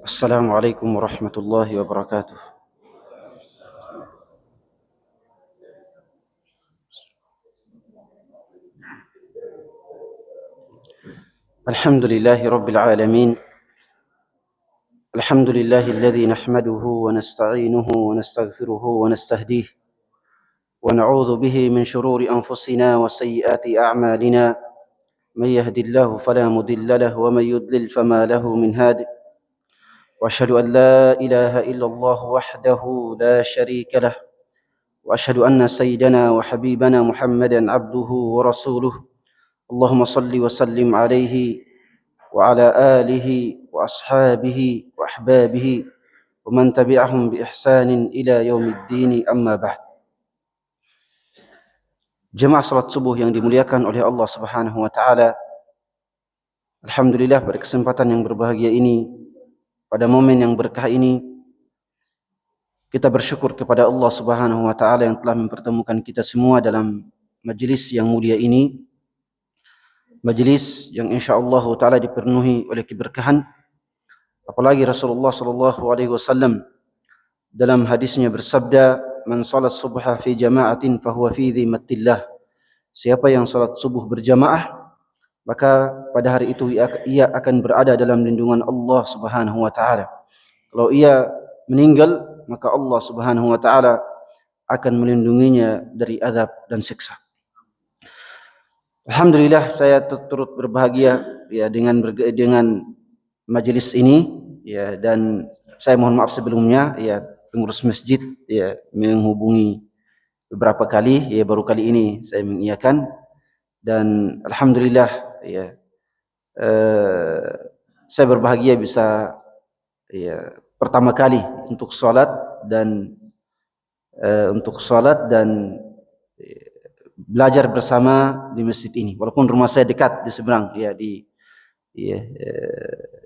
السلام عليكم ورحمة الله وبركاته. الحمد لله رب العالمين. الحمد لله الذي نحمده ونستعينه ونستغفره ونستهديه ونعوذ به من شرور أنفسنا وسيئات أعمالنا. من يهد الله فلا مضل له ومن يضلل فما له من هاد. وأشهد أن لا إله إلا الله وحده لا شريك له، وأشهد أن سيدنا وحبيبنا محمدا عبده ورسوله. اللهم صل وسلم عليه وعلى آله وأصحابه وأحبابه ومن تبعهم بإحسان إلى يوم الدين. أما بعد. Jemaah salat subuh yang dimuliakan oleh Allah Subhanahu wa taala. Alhamdulillah, pada kesempatan yang berbahagia ini, pada momen yang berkah ini, kita bersyukur kepada Allah Subhanahu wa taala yang telah mempertemukan kita semua dalam majlis yang mulia ini. Majlis yang insyaallah taala dipenuhi oleh keberkahan. Apalagi Rasulullah sallallahu alaihi wasallam dalam hadisnya bersabda, "Man salat subha fi jama'atin fahuwa fi dhimmatillah." Siapa yang salat subuh berjamaah, maka pada hari itu ia akan berada dalam lindungan Allah Subhanahu wa taala. Kalau ia meninggal, maka Allah Subhanahu wa taala akan melindunginya dari azab dan siksa. Alhamdulillah, saya turut berbahagia ya dengan majelis ini ya, dan saya mohon maaf sebelumnya ya, pengurus masjid ya menghubungi beberapa kali ya, baru kali ini saya mengiyakan, dan alhamdulillah ya, saya berbahagia bisa ya pertama kali untuk salat dan belajar bersama di masjid ini, walaupun rumah saya dekat di seberang ya,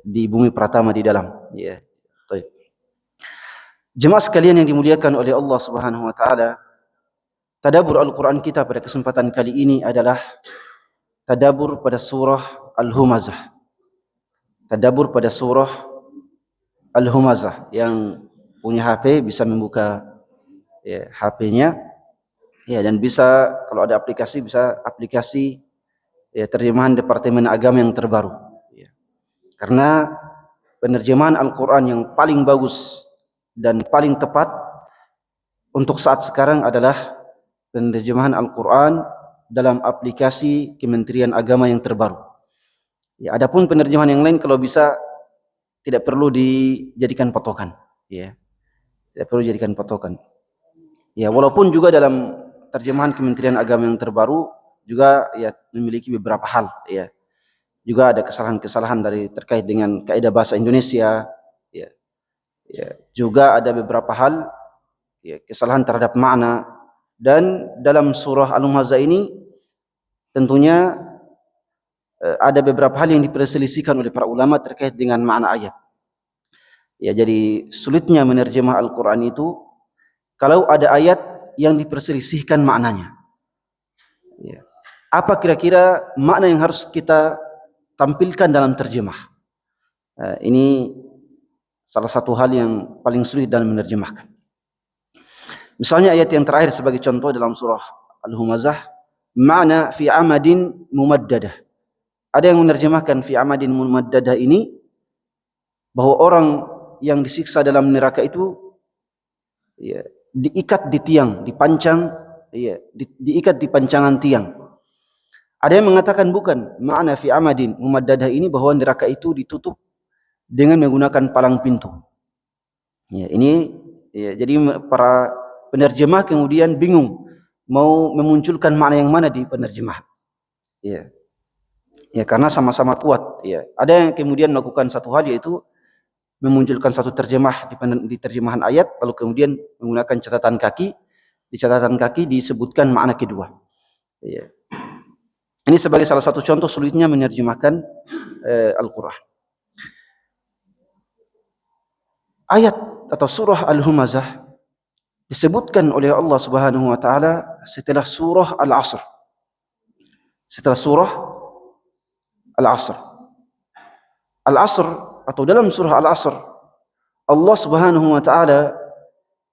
di Bumi Pratama di dalam ya. Baik. Jemaah sekalian yang dimuliakan oleh Allah Subhanahu wa taala, tadabbur Al-Qur'an kita pada kesempatan kali ini adalah tadabbur pada surah Al-Humazah. Tadabbur pada surah Al-Humazah. Yang punya HP bisa membuka ya, HP-nya ya, dan bisa, kalau ada aplikasi, bisa aplikasi ya, terjemahan Departemen Agama yang terbaru ya. Karena penerjemahan Al-Quran yang paling bagus dan paling tepat untuk saat sekarang adalah penerjemahan Al-Quran dalam aplikasi Kementerian Agama yang terbaru ya. Adapun penerjemahan yang lain kalau bisa tidak perlu dijadikan patokan ya, tidak perlu dijadikan patokan ya. Walaupun juga dalam terjemahan Kementerian Agama yang terbaru juga ya memiliki beberapa hal ya, juga ada kesalahan-kesalahan dari terkait dengan kaidah bahasa Indonesia ya, juga ada beberapa hal ya, kesalahan terhadap makna. Dan dalam surah Al-Humazah ini tentunya ada beberapa hal yang diperselisihkan oleh para ulama terkait dengan makna ayat ya. Jadi sulitnya menerjemah Al-Quran itu kalau ada ayat yang diperselisihkan maknanya ya. Apa kira-kira makna yang harus kita tampilkan dalam terjemah? Ini salah satu hal yang paling sulit dalam menerjemahkan. Misalnya ayat yang terakhir sebagai contoh dalam surah Al-Humazah, makna fi amadin mumaddadah. Ada yang menerjemahkan fi amadin mumaddadah ini bahwa orang yang disiksa dalam neraka itu ya, diikat di tiang, dipancang ya, diikat di pancangan tiang. Ada yang mengatakan bukan, makna fi amadin mumaddadah ini bahwa neraka itu ditutup dengan menggunakan palang pintu. Ya, ini ya, jadi para penerjemah kemudian bingung mau memunculkan makna yang mana di penerjemahan. Ya. Ya, karena sama-sama kuat ya. Ada yang kemudian melakukan satu hal, yaitu memunculkan satu terjemah di terjemahan ayat, lalu kemudian menggunakan catatan kaki. Di catatan kaki disebutkan makna kedua. Ya. Ini sebagai salah satu contoh sulitnya menerjemahkan Al-Quran. Ayat atau surah Al-Humazah disebutkan oleh Allah Subhanahu wa taala setelah surah Al-Asr. Setelah surah Al-Asr. Al-Asr atau dalam surah Al-Asr Allah Subhanahu wa taala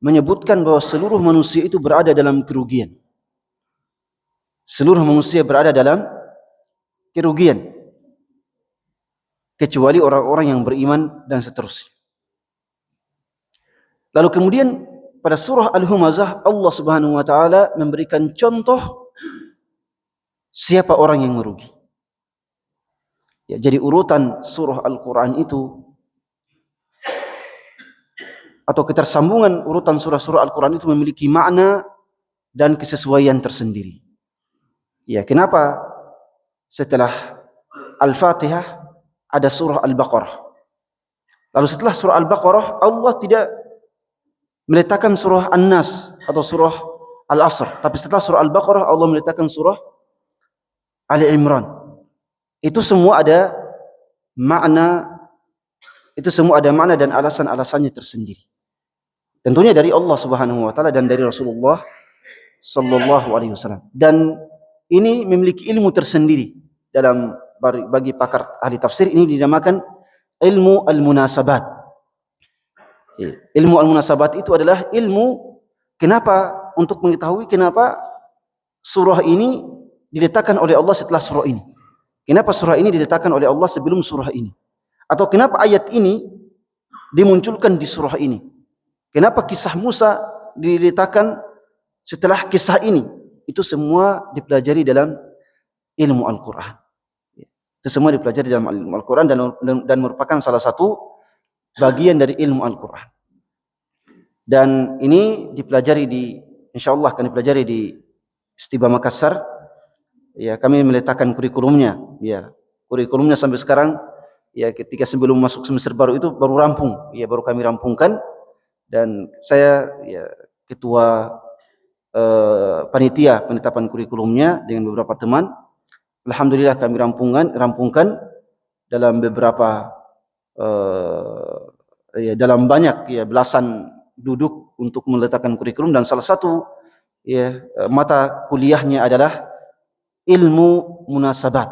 menyebutkan bahwa seluruh manusia itu berada dalam kerugian. Seluruh manusia berada dalam kerugian kecuali orang-orang yang beriman dan seterusnya. Lalu kemudian pada surah Al-Humazah Allah Subhanahu wa taala memberikan contoh siapa orang yang merugi. Ya, jadi urutan surah Al-Qur'an itu atau ketersambungan urutan surah-surah Al-Qur'an itu memiliki makna dan kesesuaian tersendiri. Ya, kenapa setelah Al-Fatihah ada surah Al-Baqarah? Lalu setelah surah Al-Baqarah Allah tidak meletakkan surah An-Nas atau surah Al-Asr, tapi setelah surah Al-Baqarah Allah meletakkan surah Ali Imran. Itu semua ada makna, itu semua ada makna dan alasan-alasannya tersendiri. Tentunya dari Allah Subhanahu wa taala dan dari Rasulullah sallallahu alaihi wasallam. Dan ini memiliki ilmu tersendiri dalam bagi pakar ahli tafsir ini dinamakan ilmu al-munasabat. Ilmu al-munasabat itu adalah ilmu kenapa, untuk mengetahui kenapa surah ini diletakkan oleh Allah setelah surah ini. Kenapa surah ini diletakkan oleh Allah sebelum surah ini? Atau kenapa ayat ini dimunculkan di surah ini? Kenapa kisah Musa diletakkan setelah kisah ini? Itu semua dipelajari dalam ilmu Al-Quran. Itu semua dipelajari dalam ilmu Al-Quran dan merupakan salah satu bagian dari ilmu Al-Quran. Dan ini dipelajari insyaallah akan dipelajari di Istiba Makassar. Ya, kami meletakkan kurikulumnya. Ya, kurikulumnya sampai sekarang, ya ketika sebelum masuk semester baru itu baru rampung. Ya, baru kami rampungkan. Dan saya ya ketua panitia penetapan kurikulumnya dengan beberapa teman. Alhamdulillah kami rampungkan dalam beberapa dalam banyak ya belasan duduk untuk meletakkan kurikulum, dan salah satu ya mata kuliahnya adalah ilmu munasabat.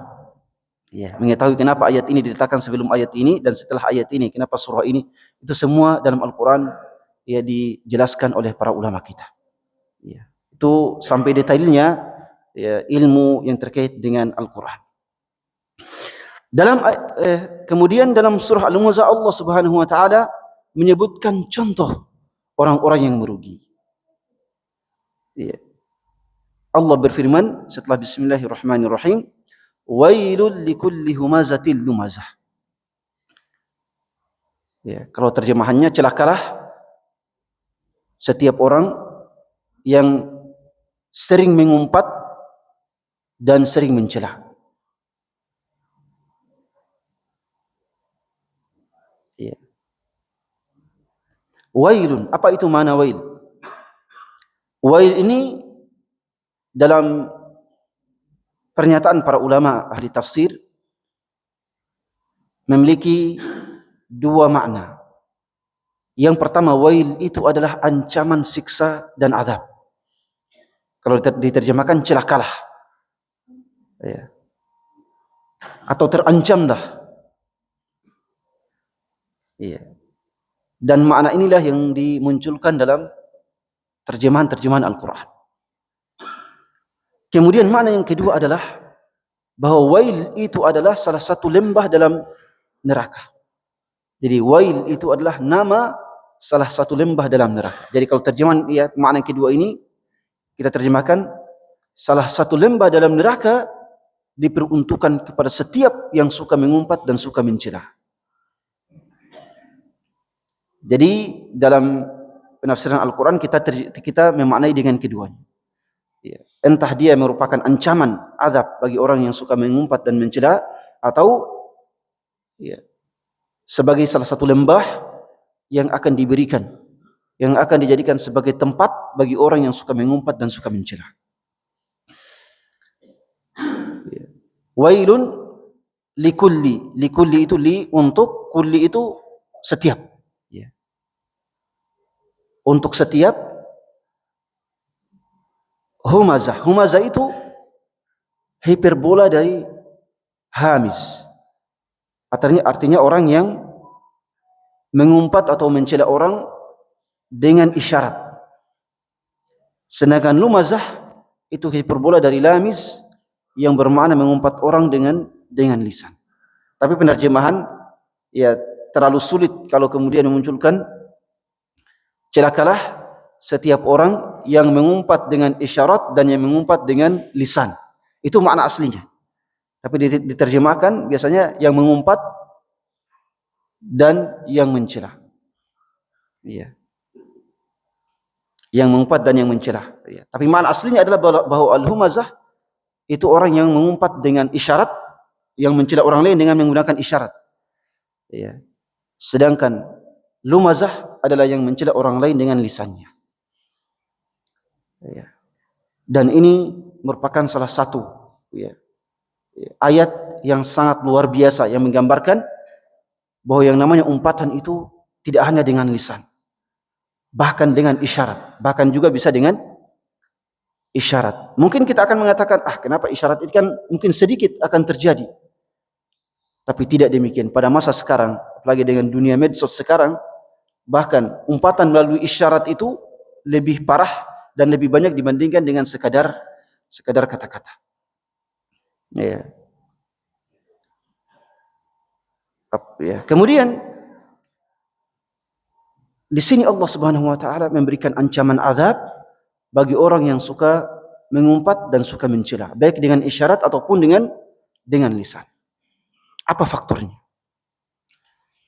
Ya, mengetahui kenapa ayat ini diletakkan sebelum ayat ini dan setelah ayat ini, kenapa surah ini, itu semua dalam Al-Qur'an ya dijelaskan oleh para ulama kita. Ya, itu sampai detailnya ya ilmu yang terkait dengan Al-Qur'an. Kemudian dalam surah Al-Humazah Allah Subhanahu wa taala menyebutkan contoh orang-orang yang merugi. Ya. Allah berfirman setelah bismillahirrahmanirrahim, wailul likulli humazatil lumazah. Ya, kalau terjemahannya celakalah setiap orang yang sering mengumpat dan sering mencela. Ya. Wailun, apa itu makna wail? Wail ini dalam pernyataan para ulama ahli tafsir memiliki dua makna. Yang pertama, wail itu adalah ancaman siksa dan azab. Kalau diterjemahkan celakalah. Ya. Atau terancamlah. Ya. Dan makna inilah yang dimunculkan dalam terjemahan-terjemahan Al-Quran. Kemudian makna yang kedua adalah bahwa wail itu adalah salah satu lembah dalam neraka. Jadi wail itu adalah nama salah satu lembah dalam neraka. Jadi kalau terjemahan ya makna yang kedua ini kita terjemahkan salah satu lembah dalam neraka diperuntukkan kepada setiap yang suka mengumpat dan suka mencela. Jadi dalam penafsiran Al-Quran kita memaknai dengan keduanya. Ya. Entah dia merupakan ancaman azab bagi orang yang suka mengumpat dan mencela, atau ya, sebagai salah satu lembah yang akan diberikan, yang akan dijadikan sebagai tempat bagi orang yang suka mengumpat dan suka mencela. Ya. Wailun likulli itu li untuk, kulli itu setiap. Ya. Untuk setiap. Humazah itu hiperbola dari hamiz. Artinya orang yang mengumpat atau mencela orang dengan isyarat. Sedangkan lumazah itu hiperbola dari lamiz yang bermakna mengumpat orang dengan lisan. Tapi penerjemahan ya terlalu sulit kalau kemudian memunculkan celakalah setiap orang yang mengumpat dengan isyarat dan yang mengumpat dengan lisan. Itu makna aslinya. Tapi diterjemahkan biasanya yang mengumpat dan yang mencela. Iya. Yang mengumpat dan yang mencela. Iya. Tapi makna aslinya adalah bahwa al-humazah itu orang yang mengumpat dengan isyarat, yang mencela orang lain dengan menggunakan isyarat. Iya. Sedangkan lumazah adalah yang mencela orang lain dengan lisannya. Iya. Dan ini merupakan salah satu ayat yang sangat luar biasa yang menggambarkan bahwa yang namanya umpatan itu tidak hanya dengan lisan, bahkan dengan isyarat, bahkan juga bisa dengan isyarat. Mungkin kita akan mengatakan, kenapa isyarat itu kan mungkin sedikit akan terjadi. Tapi tidak demikian. Pada masa sekarang, apalagi dengan dunia medsos sekarang, bahkan umpatan melalui isyarat itu lebih parah dan lebih banyak dibandingkan dengan sekadar kata-kata. Ya. Kemudian di sini Allah Subhanahu wa taala memberikan ancaman azab bagi orang yang suka mengumpat dan suka mencela, baik dengan isyarat ataupun dengan lisan. Apa faktornya?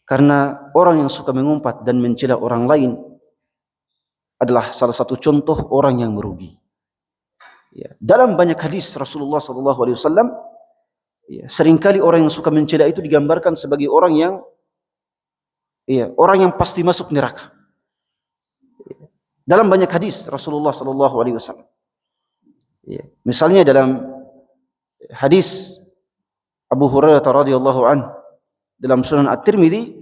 Karena orang yang suka mengumpat dan mencela orang lain adalah salah satu contoh orang yang merugi. Dalam banyak hadis Rasulullah SAW, seringkali orang yang suka mencela itu digambarkan sebagai orang yang pasti masuk neraka. Dalam banyak hadis Rasulullah SAW. Misalnya dalam hadis Abu Hurairah radhiyallahu anhu dalam Sunan At-Tirmidzi,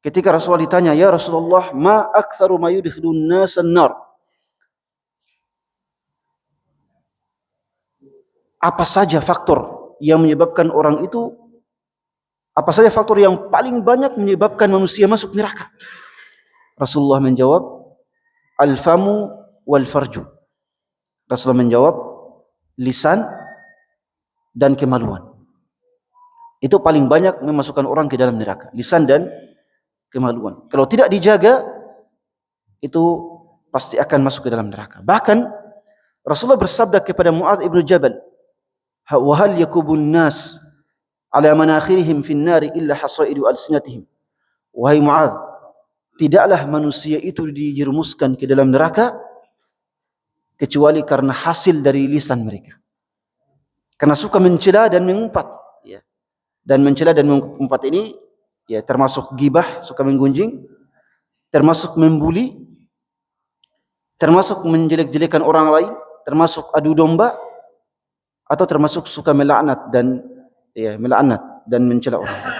ketika Rasulullah ditanya, "Ya Rasulullah, ma aktsaru ma yudkhilun nas an-nar?" Apa saja faktor yang menyebabkan orang itu, apa saja faktor yang paling banyak menyebabkan manusia masuk neraka? Rasulullah menjawab, al-famu wal farju. Rasulullah menjawab, lisan dan kemaluan. Itu paling banyak memasukkan orang ke dalam neraka, lisan dan kemaluan. Kalau tidak dijaga, itu pasti akan masuk ke dalam neraka. Bahkan Rasulullah bersabda kepada Mu'adz ibn Jabal, "Wa hal yakubun nas ala manakhirihim fin nari illa hasaidu alsinatihim." Wahai Mu'adz, tidaklah manusia itu dijerumuskan ke dalam neraka kecuali karena hasil dari lisan mereka. Karena suka mencela dan mengumpat. Dan mencela dan mengumpat ini termasuk gibah, suka menggunjing, termasuk membuli, termasuk menjelek-jelekan orang lain, termasuk adu domba, atau termasuk suka melaknat dan mencela orang lain.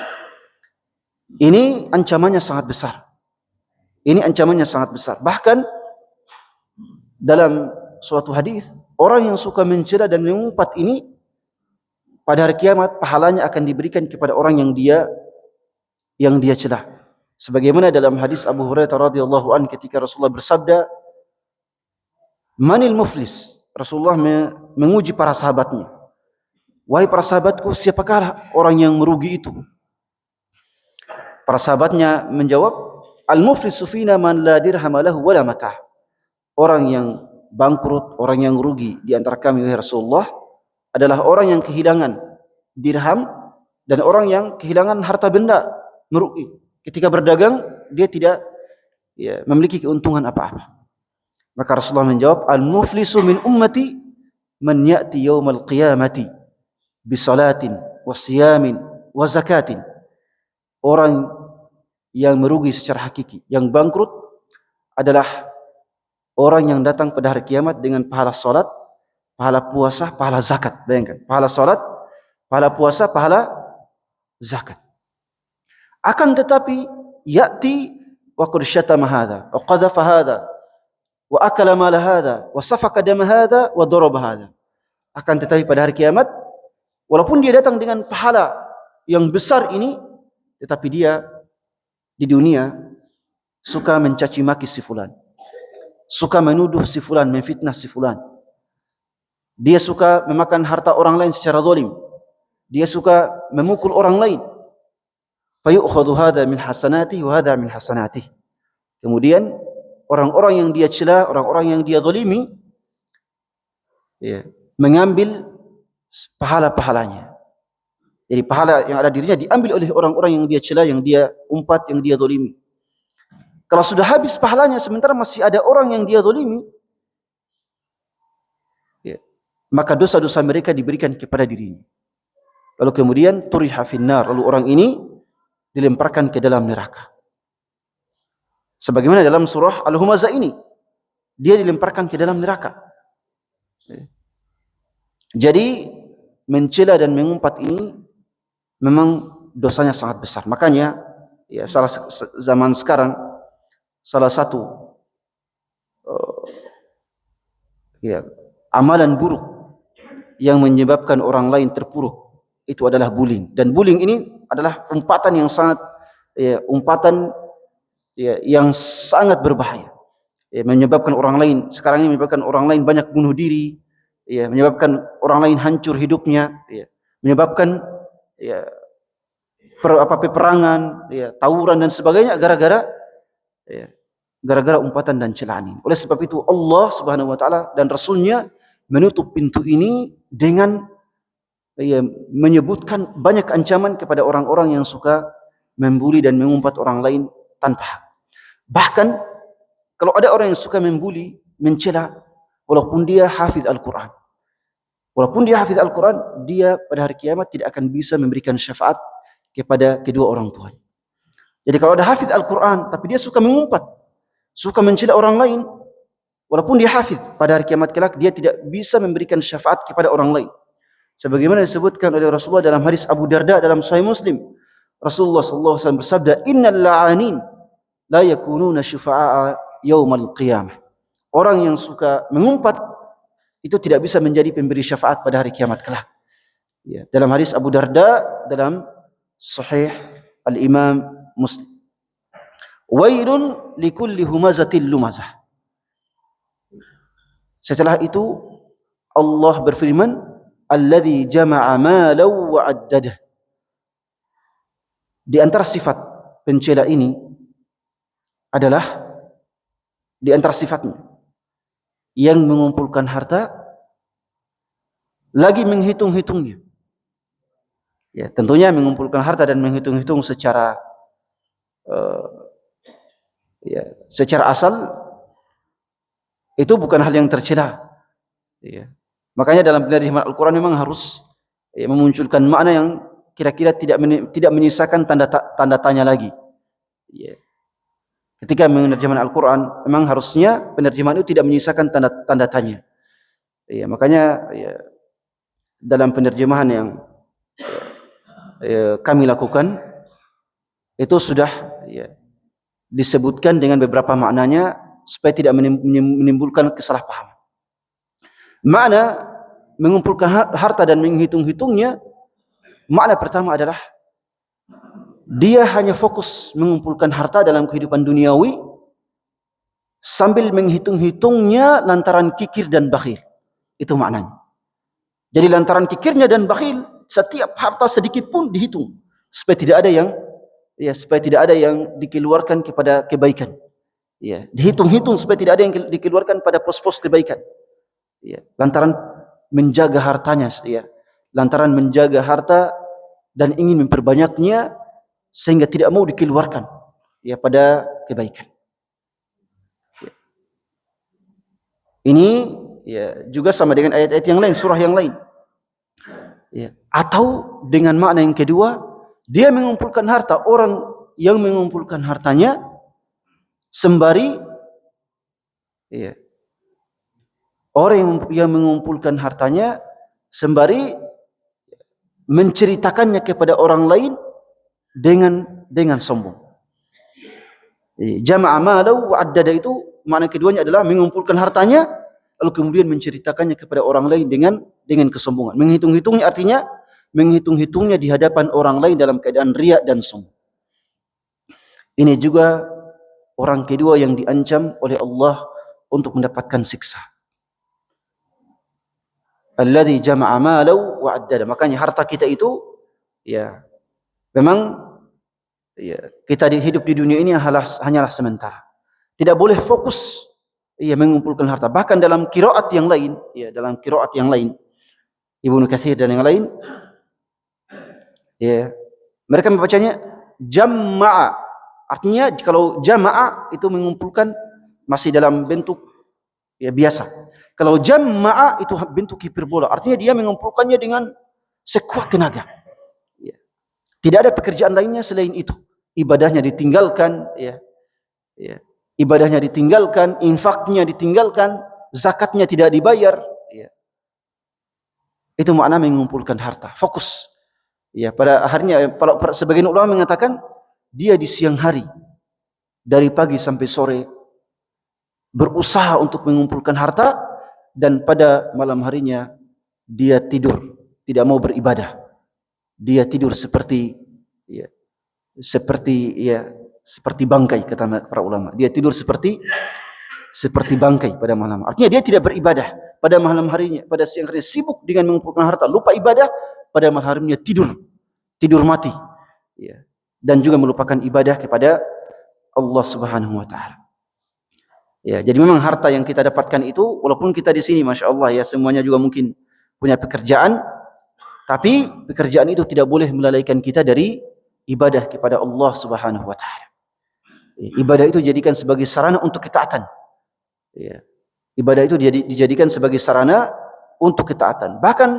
Ini ancamannya sangat besar. Ini ancamannya sangat besar. Bahkan dalam suatu hadis, orang yang suka mencela dan mengumpat ini pada hari kiamat pahalanya akan diberikan kepada orang yang dia celah. Sebagaimana dalam hadis Abu Hurairah radhiyallahu anhu ketika Rasulullah bersabda, "Manil muflis?" Rasulullah menguji para sahabatnya. "Wahai para sahabatku, siapakah orang yang merugi itu?" Para sahabatnya menjawab, "Al-muflisu fina man la dirham lahu wala matah." Orang yang bangkrut, orang yang rugi di antara kami wahai Rasulullah adalah orang yang kehilangan dirham dan orang yang kehilangan harta benda, merugi. Ketika berdagang dia tidak memiliki keuntungan apa-apa. Maka Rasulullah menjawab, "Al-muflisu min ummati man ya'ti yaumal qiyamati bi salatin wa siyamin wa zakatin." Orang yang merugi secara hakiki, yang bangkrut adalah orang yang datang pada hari kiamat dengan pahala salat, pahala puasa, pahala zakat. Bayangkan, pahala salat, pahala puasa, pahala zakat. Akan tetapi ya'ti wa qad syatama hadha wa qadhafa hadha wa akala mala hadha wa safaka dama hadha wa daraba hadha. Akan tetapi pada hari kiamat, walaupun dia datang dengan pahala yang besar ini, tetapi dia di dunia suka mencaci maki si fulan, suka menuduh si fulan, memfitnah si fulan. Dia suka memakan harta orang lain secara zalim. Dia suka memukul orang lain. Fayu'khadhu hadha min hasanatihi wa hadha min hasanatihi. Kemudian orang-orang yang dia cela, orang-orang yang dia zalimi, ya, mengambil pahala-pahalanya. Jadi pahala yang ada dirinya diambil oleh orang-orang yang dia cela, yang dia umpat, yang dia zalimi. Kalau sudah habis pahalanya sementara masih ada orang yang dia zalimi, ya, maka dosa-dosa mereka diberikan kepada dirinya. Lalu kemudian turiha finnar, lalu orang ini dilemparkan ke dalam neraka. Sebagaimana dalam surah Al-Humazah ini, dia dilemparkan ke dalam neraka. Jadi mencela dan mengumpat ini memang dosanya sangat besar. Makanya ya zaman sekarang salah satu ya amalan buruk yang menyebabkan orang lain terpuruk itu adalah bullying. Dan bullying ini adalah umpatan yang sangat yang sangat berbahaya. Menyebabkan orang lain, sekarang ini menyebabkan orang lain banyak bunuh diri, menyebabkan orang lain hancur hidupnya, menyebabkan peperangan, tawuran dan sebagainya gara-gara umpatan dan celaan ini. Oleh sebab itu Allah Subhanahu wa taala dan Rasulnya menutup pintu ini dengan menyebutkan banyak ancaman kepada orang-orang yang suka membuli dan mengumpat orang lain tanpa hak. Bahkan kalau ada orang yang suka membuli, mencela, walaupun dia hafiz Al-Quran, dia pada hari kiamat tidak akan bisa memberikan syafaat kepada kedua orang tuanya. Jadi kalau ada hafiz Al-Quran tapi dia suka mengumpat, suka mencela orang lain, walaupun dia hafiz, pada hari kiamat kelak dia tidak bisa memberikan syafaat kepada orang lain. Sebagaimana disebutkan oleh Rasulullah dalam hadis Abu Darda dalam Sahih Muslim, Rasulullah sallallahu alaihi wasallam bersabda, "Innal la'anin la yakununa syufa'a yaumal qiyamah." Orang yang suka mengumpat itu tidak bisa menjadi pemberi syafaat pada hari kiamat kelak. Ya, dalam hadis Abu Darda dalam Sahih Al-Imam Muslim. Wailun likulli humazatil lumazah. Setelah itu Allah berfirman, alladzi jama'a malan wa 'addadah. Di antara sifat pencela ini adalah di antara sifatnya yang mengumpulkan harta lagi menghitung-hitungnya. Ya, tentunya mengumpulkan harta dan menghitung-hitung secara secara asal itu bukan hal yang tercela. Ya. Makanya dalam penerjemahan Al-Quran memang harus memunculkan makna yang kira-kira tidak menyisakan tanda tanya lagi. Ya. Ketika menerjemahkan Al-Quran, memang harusnya penerjemahan itu tidak menyisakan tanda tanya. Ya, makanya dalam penerjemahan yang kami lakukan itu sudah disebutkan dengan beberapa maknanya supaya tidak menimbulkan kesalahpahaman. Makna mengumpulkan harta dan menghitung-hitungnya, makna pertama adalah dia hanya fokus mengumpulkan harta dalam kehidupan duniawi sambil menghitung-hitungnya lantaran kikir dan bakhil. Itu maknanya. Jadi lantaran kikirnya dan bakhil, setiap harta sedikit pun dihitung supaya tidak ada yang dikeluarkan kepada kebaikan. Ya, dihitung-hitung supaya tidak ada yang dikeluarkan pada pos-pos kebaikan. Ya, lantaran menjaga hartanya, lantaran menjaga harta dan ingin memperbanyaknya sehingga tidak mau dikeluarkan pada kebaikan. Ya. Ini juga sama dengan ayat-ayat yang lain, surah yang lain. Ya. Atau dengan makna yang kedua, dia mengumpulkan harta, orang yang mengumpulkan hartanya sembari orang yang mengumpulkan hartanya sembari menceritakannya kepada orang lain dengan sombong. Jama'a malahu wa 'addada itu makna keduanya adalah mengumpulkan hartanya lalu kemudian menceritakannya kepada orang lain dengan kesombongan. Menghitung-hitungnya artinya menghitung-hitungnya di hadapan orang lain dalam keadaan riya dan sombong. Ini juga orang kedua yang diancam oleh Allah untuk mendapatkan siksa. Alladzi jama'a malahu wa 'addada. Makanya harta kita itu ya memang ya kita hidup di dunia ini hanyalah sementara. Tidak boleh fokus mengumpulkan harta. Bahkan dalam qiraat yang lain, Ibnu Katsir dan yang lain, mereka membacanya jama'a. Artinya kalau jama'a itu mengumpulkan masih dalam bentuk biasa. Kalau jama'a itu bentuk hiperbola, artinya dia mengumpulkannya dengan sekuat tenaga. Tidak ada pekerjaan lainnya selain itu. Ibadahnya ditinggalkan, ibadahnya ditinggalkan, infaknya ditinggalkan, zakatnya tidak dibayar. Itu makna mengumpulkan harta. Fokus. Pada akhirnya sebagian ulama mengatakan dia di siang hari dari pagi sampai sore berusaha untuk mengumpulkan harta, dan pada malam harinya dia tidur, tidak mau beribadah. Dia tidur seperti bangkai, kata para ulama. Dia tidur seperti bangkai pada malam. Artinya dia tidak beribadah pada malam harinya. Pada siang harinya sibuk dengan mengumpulkan harta, lupa ibadah. Pada malam harinya tidur mati. Dan juga melupakan ibadah kepada Allah Subhanahu wa taala. Jadi memang harta yang kita dapatkan itu, walaupun kita di sini Masya Allah semuanya juga mungkin punya pekerjaan, tapi pekerjaan itu tidak boleh melalaikan kita dari ibadah kepada Allah Subhanahu wa taala. Ibadah itu dijadikan sebagai sarana untuk ketaatan. Ibadah itu dijadikan sebagai sarana untuk ketaatan. Bahkan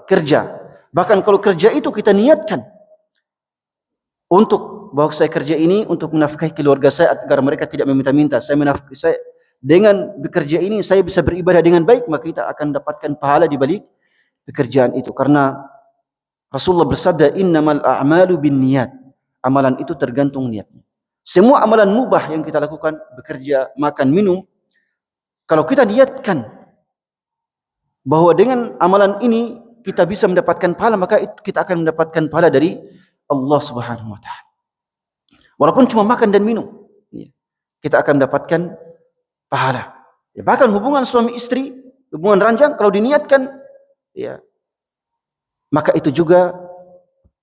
kerja. Bahkan kalau kerja itu kita niatkan untuk bahwa saya kerja ini untuk menafkahi keluarga saya agar mereka tidak meminta-minta. Saya dengan bekerja ini saya bisa beribadah dengan baik, maka kita akan dapatkan pahala di balik pekerjaan itu. Karena Rasulullah bersabda, innamal a'malu binniyat. Amalan itu tergantung niatnya. Semua amalan mubah yang kita lakukan, bekerja, makan, minum, kalau kita niatkan bahwa dengan amalan ini kita bisa mendapatkan pahala, maka kita akan mendapatkan pahala dari Allah Subhanahu wa taala. Walaupun cuma makan dan minum, kita akan mendapatkan pahala. Bahkan hubungan suami istri, hubungan ranjang, kalau diniatkan, maka itu juga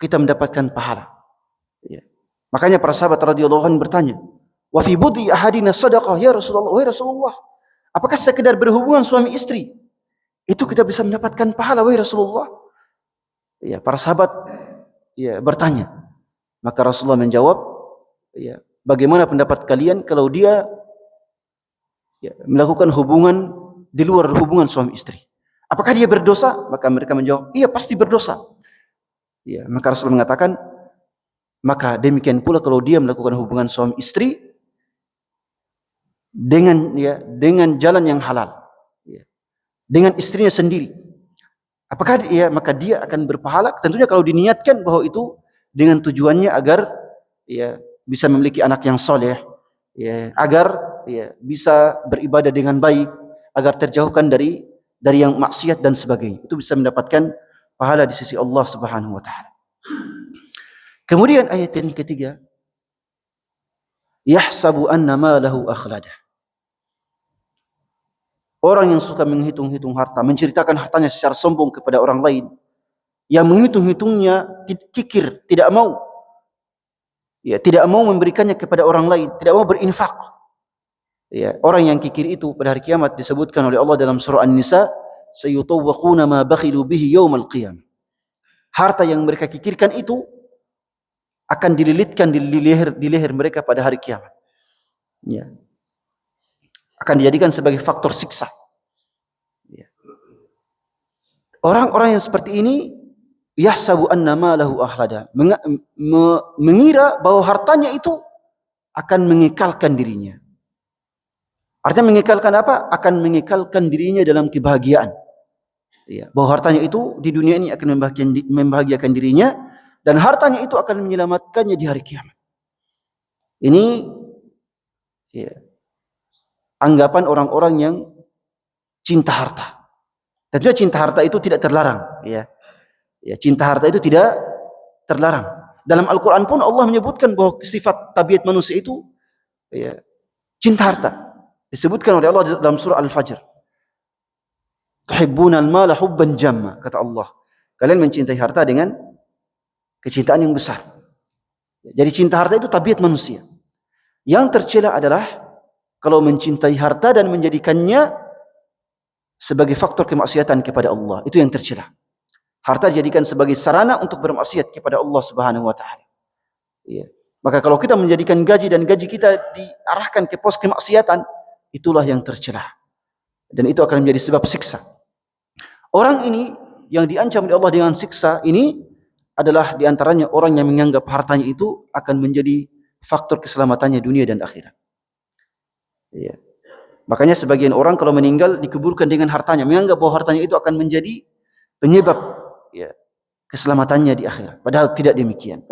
kita mendapatkan pahala. Makanya para sahabat radhiyallahu anhum bertanya, wa fi budhi ahadina sadaqah ya Rasulullah, wahai Rasulullah, apakah sekedar berhubungan suami istri itu kita bisa mendapatkan pahala, wahai Rasulullah? Para sahabat bertanya. Maka Rasulullah menjawab, bagaimana pendapat kalian kalau dia melakukan hubungan di luar hubungan suami istri? Apakah dia berdosa? Maka mereka menjawab, iya pasti berdosa. Maka Rasulullah mengatakan, maka demikian pula kalau dia melakukan hubungan suami istri dengan jalan yang halal, dengan istrinya sendiri. Apakah maka dia akan berpahala? Tentunya kalau diniatkan bahwa itu dengan tujuannya agar bisa memiliki anak yang soleh, agar bisa beribadah dengan baik, agar terjauhkan dari yang maksiat dan sebagainya. Itu bisa mendapatkan pahala di sisi Allah Subhanahu wa taala. Kemudian ayat yang ketiga, yahsabu anna malahu akhladah. Orang yang suka menghitung-hitung harta, menceritakan hartanya secara sombong kepada orang lain, yang menghitung-hitungnya kikir, tidak mau memberikannya kepada orang lain, tidak mau berinfak. Orang yang kikir itu pada hari kiamat disebutkan oleh Allah dalam surah An-Nisa, sayutawwaquna ma bakhilu bihi yaumal qiyamah. Harta yang mereka kikirkan itu akan dililitkan di leher mereka pada hari kiamat. Akan dijadikan sebagai faktor siksa. Orang-orang yang seperti ini yahsabu anna malahu akhlada, mengira bahwa hartanya itu akan mengekalkan dirinya. Artinya mengekalkan apa? Akan mengekalkan dirinya dalam kebahagiaan. Bahwa hartanya itu di dunia ini akan membahagiakan dirinya, dan hartanya itu akan menyelamatkannya di hari kiamat. Ini anggapan orang-orang yang cinta harta. Tentunya cinta harta itu tidak terlarang. Cinta harta itu tidak terlarang. Dalam Al-Quran pun Allah menyebutkan bahwa sifat tabiat manusia itu Ya, cinta harta. Disebutkan oleh Allah dalam surah Al-Fajr. Tuhibbuna al-mala hubban jamma, kata Allah. Kalian mencintai harta dengan kecintaan yang besar. Jadi cinta harta itu tabiat manusia. Yang tercela adalah kalau mencintai harta dan menjadikannya sebagai faktor kemaksiatan kepada Allah. Itu yang tercela. Harta dijadikan sebagai sarana untuk bermaksiat kepada Allah Subhanahu wa taala. Ya. Maka kalau kita menjadikan gaji dan gaji kita diarahkan ke pos kemaksiatan, itulah yang tercela. Dan itu akan menjadi sebab siksa. Orang ini yang diancam oleh Allah dengan siksa ini adalah diantaranya orang yang menganggap hartanya itu akan menjadi faktor keselamatannya dunia dan akhirat. Ya. Makanya sebagian orang kalau meninggal dikuburkan dengan hartanya, menganggap bahwa hartanya itu akan menjadi penyebab ya, keselamatannya di akhirat. Padahal tidak demikian.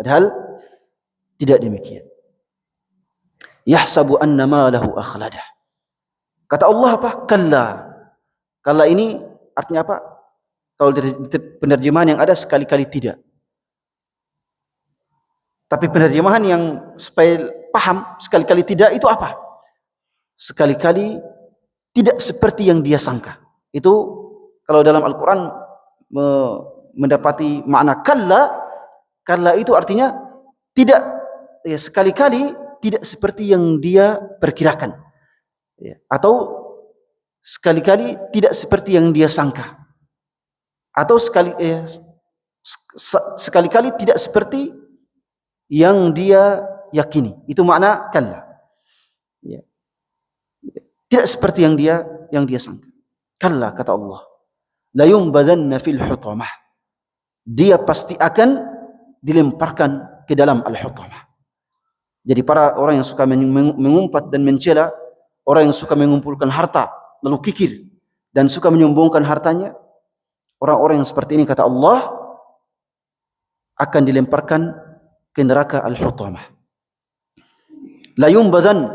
Yahsabu anna malahu akhladah. Kata Allah apa? Kalla. Kalla ini artinya apa? Kalau dari penerjemahan yang ada sekali-kali tidak. Tapi penerjemahan yang supaya paham sekali-kali tidak itu apa? Sekali-kali tidak seperti yang dia sangka. Itu kalau dalam Al-Quran mendapati makna kalla, kalla itu artinya tidak, ya, sekali-kali tidak seperti yang dia perkirakan, ya, atau sekali-kali tidak seperti yang dia sangka, atau sekali-kali tidak seperti yang dia yakini. Itu makna kalla. Ya. Tidak seperti yang dia sangka. Kalla, kata Allah. La yumbadanna fil hutamah. Dia pasti akan dilemparkan ke dalam al-hutamah. Jadi para orang yang suka mengumpat dan mencela, orang yang suka mengumpulkan harta lalu kikir dan suka menyombongkan hartanya, orang-orang yang seperti ini kata Allah akan dilemparkan ke neraka al-hutamah. La yumbadan,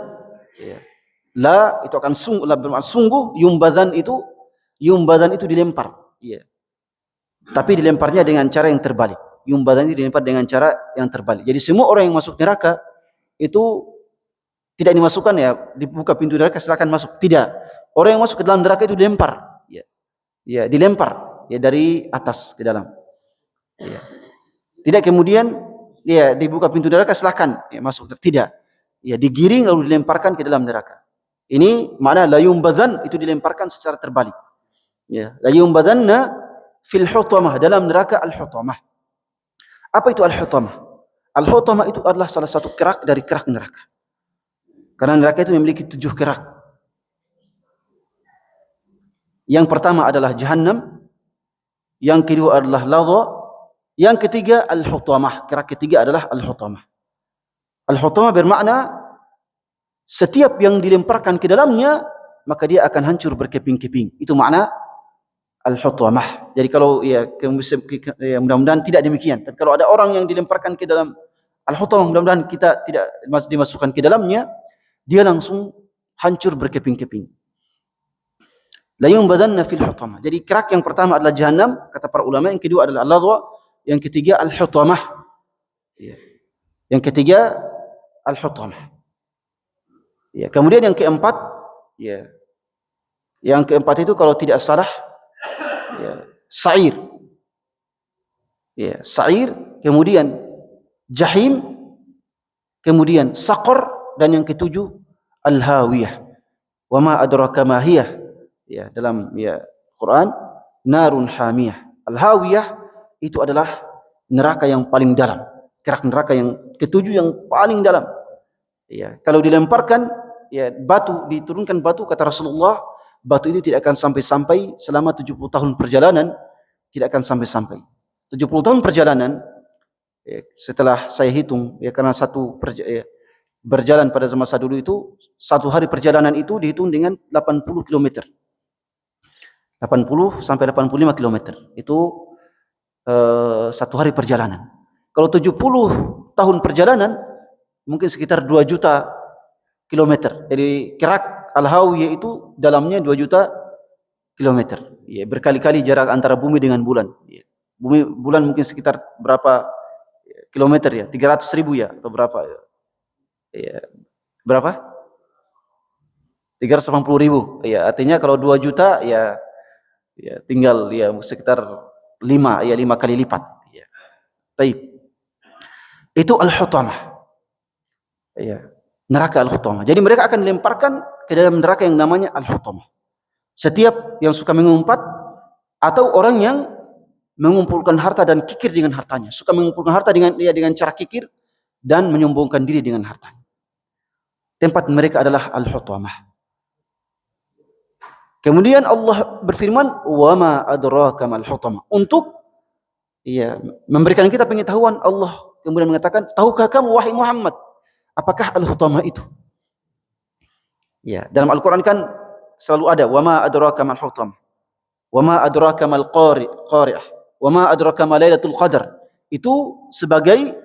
la itu akan sungguh, yumbadan itu dilempar, ya. Tapi dilemparnya dengan cara yang terbalik. Yumbadan itu dilempar dengan cara yang terbalik. Jadi semua orang yang masuk neraka itu tidak dimasukkan, ya, dibuka pintu neraka silakan masuk. Tidak. Orang yang masuk ke dalam neraka itu dilempar, ya. Ya, dilempar, ya, dari atas ke dalam. Ya. Tidak kemudian ya dibuka pintu neraka silakan, ya, masuk. Tidak. Ya, digiring lalu dilemparkan ke dalam neraka. Ini makna la yumbadan itu dilemparkan secara terbalik. Ya, la yumbadanna fil hutamah, dalam neraka al-hutamah. Apa itu al-hutamah? Al-hutamah itu adalah salah satu kerak dari kerak neraka. Karena neraka itu memiliki 7 kerak. Yang pertama adalah Jahannam, yang kedua adalah Ladha, yang ketiga al-hutamah. Kerak ketiga adalah al-hutamah. Al-hutamah bermakna setiap yang dilemparkan ke dalamnya maka dia akan hancur berkeping-keping. Itu makna al-hutamah. Jadi kalau ya mudah-mudahan tidak demikian. Tapi kalau ada orang yang dilemparkan ke dalam al-hutamah, mudah-mudahan kita tidak dimasukkan ke dalamnya, dia langsung hancur berkeping-keping. La yumbadanna fil hutamah. Jadi kerak yang pertama adalah Jahannam kata para ulama, yang kedua adalah al-ladha, yang ketiga al-hutamah. Ya. Yang ketiga al-hutamah. Ya, kemudian yang keempat, ya. Yang keempat itu kalau tidak salah, ya, sa'ir. Ya, sa'ir, kemudian jahim, kemudian saqar, dan yang ketujuh al-hawiyah. Wa ma adraka ma hiyah. Ya, dalam Quran, narun hamiyah. Al-hawiyah itu adalah neraka yang paling dalam. Kerak neraka yang ketujuh yang paling dalam. Ya, kalau dilemparkan, ya, batu, diturunkan batu, kata Rasulullah, batu itu tidak akan sampai-sampai selama 70 tahun perjalanan, tidak akan sampai-sampai. 70 tahun perjalanan, ya, setelah saya hitung, ya, karena berjalan pada masa dulu itu, satu hari perjalanan itu dihitung dengan 80 km. 80 sampai 85 km. Itu satu hari perjalanan. Kalau 70 tahun perjalanan, mungkin sekitar 2 juta kilometer. Jadi kerak al-hawiyah itu dalamnya 2 juta kilometer. Ya, berkali-kali jarak antara bumi dengan bulan. Ya. Bulan mungkin sekitar berapa kilometer, ya? 300.000 ya atau berapa? Ya. Berapa? 380.000. Ya, artinya kalau 2 juta ya tinggal ya sekitar 5 kali lipat. Ya. Baik. Itu al-hutamah. Ya. Neraka al-hutamah. Jadi mereka akan lemparkan ke dalam neraka yang namanya al-hutamah. Setiap yang suka mengumpat atau orang yang mengumpulkan harta dan kikir dengan hartanya, suka mengumpulkan harta dengan cara kikir dan menyombongkan diri dengan hartanya. Tempat mereka adalah al-hutamah. Kemudian Allah berfirman, "Wa ma adraka mal hutamah." Untuk memberikan kita pengetahuan, Allah kemudian mengatakan, "Tahukah kamu wahai Muhammad, apakah al-hutamah itu?" Ya, dalam Al-Qur'an kan selalu ada, "Wa ma adraka mal hutamah." "Wa ma adraka mal qari'ah." "Wa ma adraka ma lailatul qadar." Itu sebagai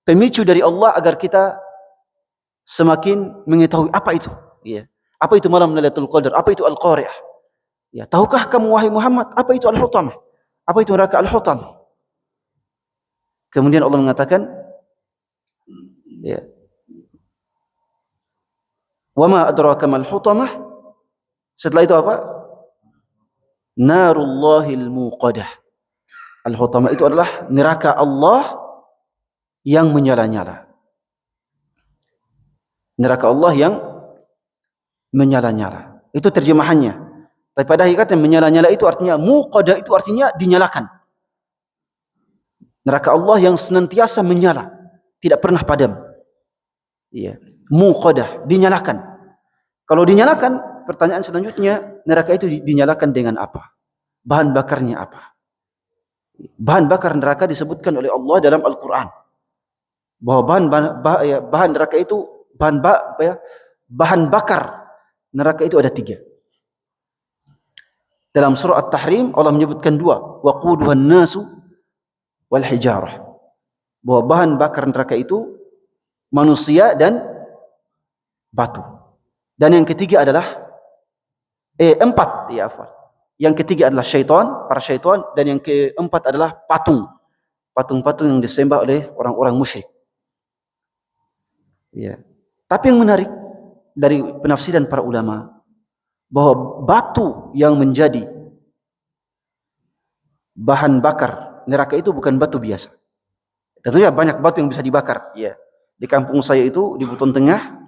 pemicu dari Allah agar kita semakin mengetahui apa itu. Ya. Apa itu malam Lailatul Qadar? Apa itu Al-Qari'ah? Ya, tahukah kamu wahai Muhammad apa itu Al-Hutamah? Apa itu neraka Al-Hutamah? Kemudian Allah mengatakan, ya. Wa ma adraka mal hutamah? Setelah itu apa? Narullahil muqadah. Al-Hutamah itu adalah neraka Allah yang menyala-nyala. Neraka Allah yang menyala-nyala. Itu terjemahannya. Tapi pada hakikatnya menyala-nyala itu artinya muqadah, itu artinya dinyalakan. Neraka Allah yang senantiasa menyala, tidak pernah padam. Iya, muqadah, dinyalakan. Kalau dinyalakan, pertanyaan selanjutnya, neraka itu dinyalakan dengan apa? Bahan bakarnya apa? Bahan bakar neraka disebutkan oleh Allah dalam Al-Qur'an. Bahwa bahan neraka itu bahan bakar neraka itu ada 3. Dalam surah At-Tahrim Allah menyebutkan 2, waquduhan nasu wal hijarah. Bahwa bahan bakar neraka itu manusia dan batu. Dan yang ketiga adalah 4, ya afwan. Yang ketiga adalah para syaitan, dan yang keempat adalah patung-patung yang disembah oleh orang-orang musyrik. Ya. Tapi yang menarik dari penafsiran para ulama, bahwa batu yang menjadi bahan bakar neraka itu bukan batu biasa. Tentunya banyak batu yang bisa dibakar. Ya. Di kampung saya itu di Buton Tengah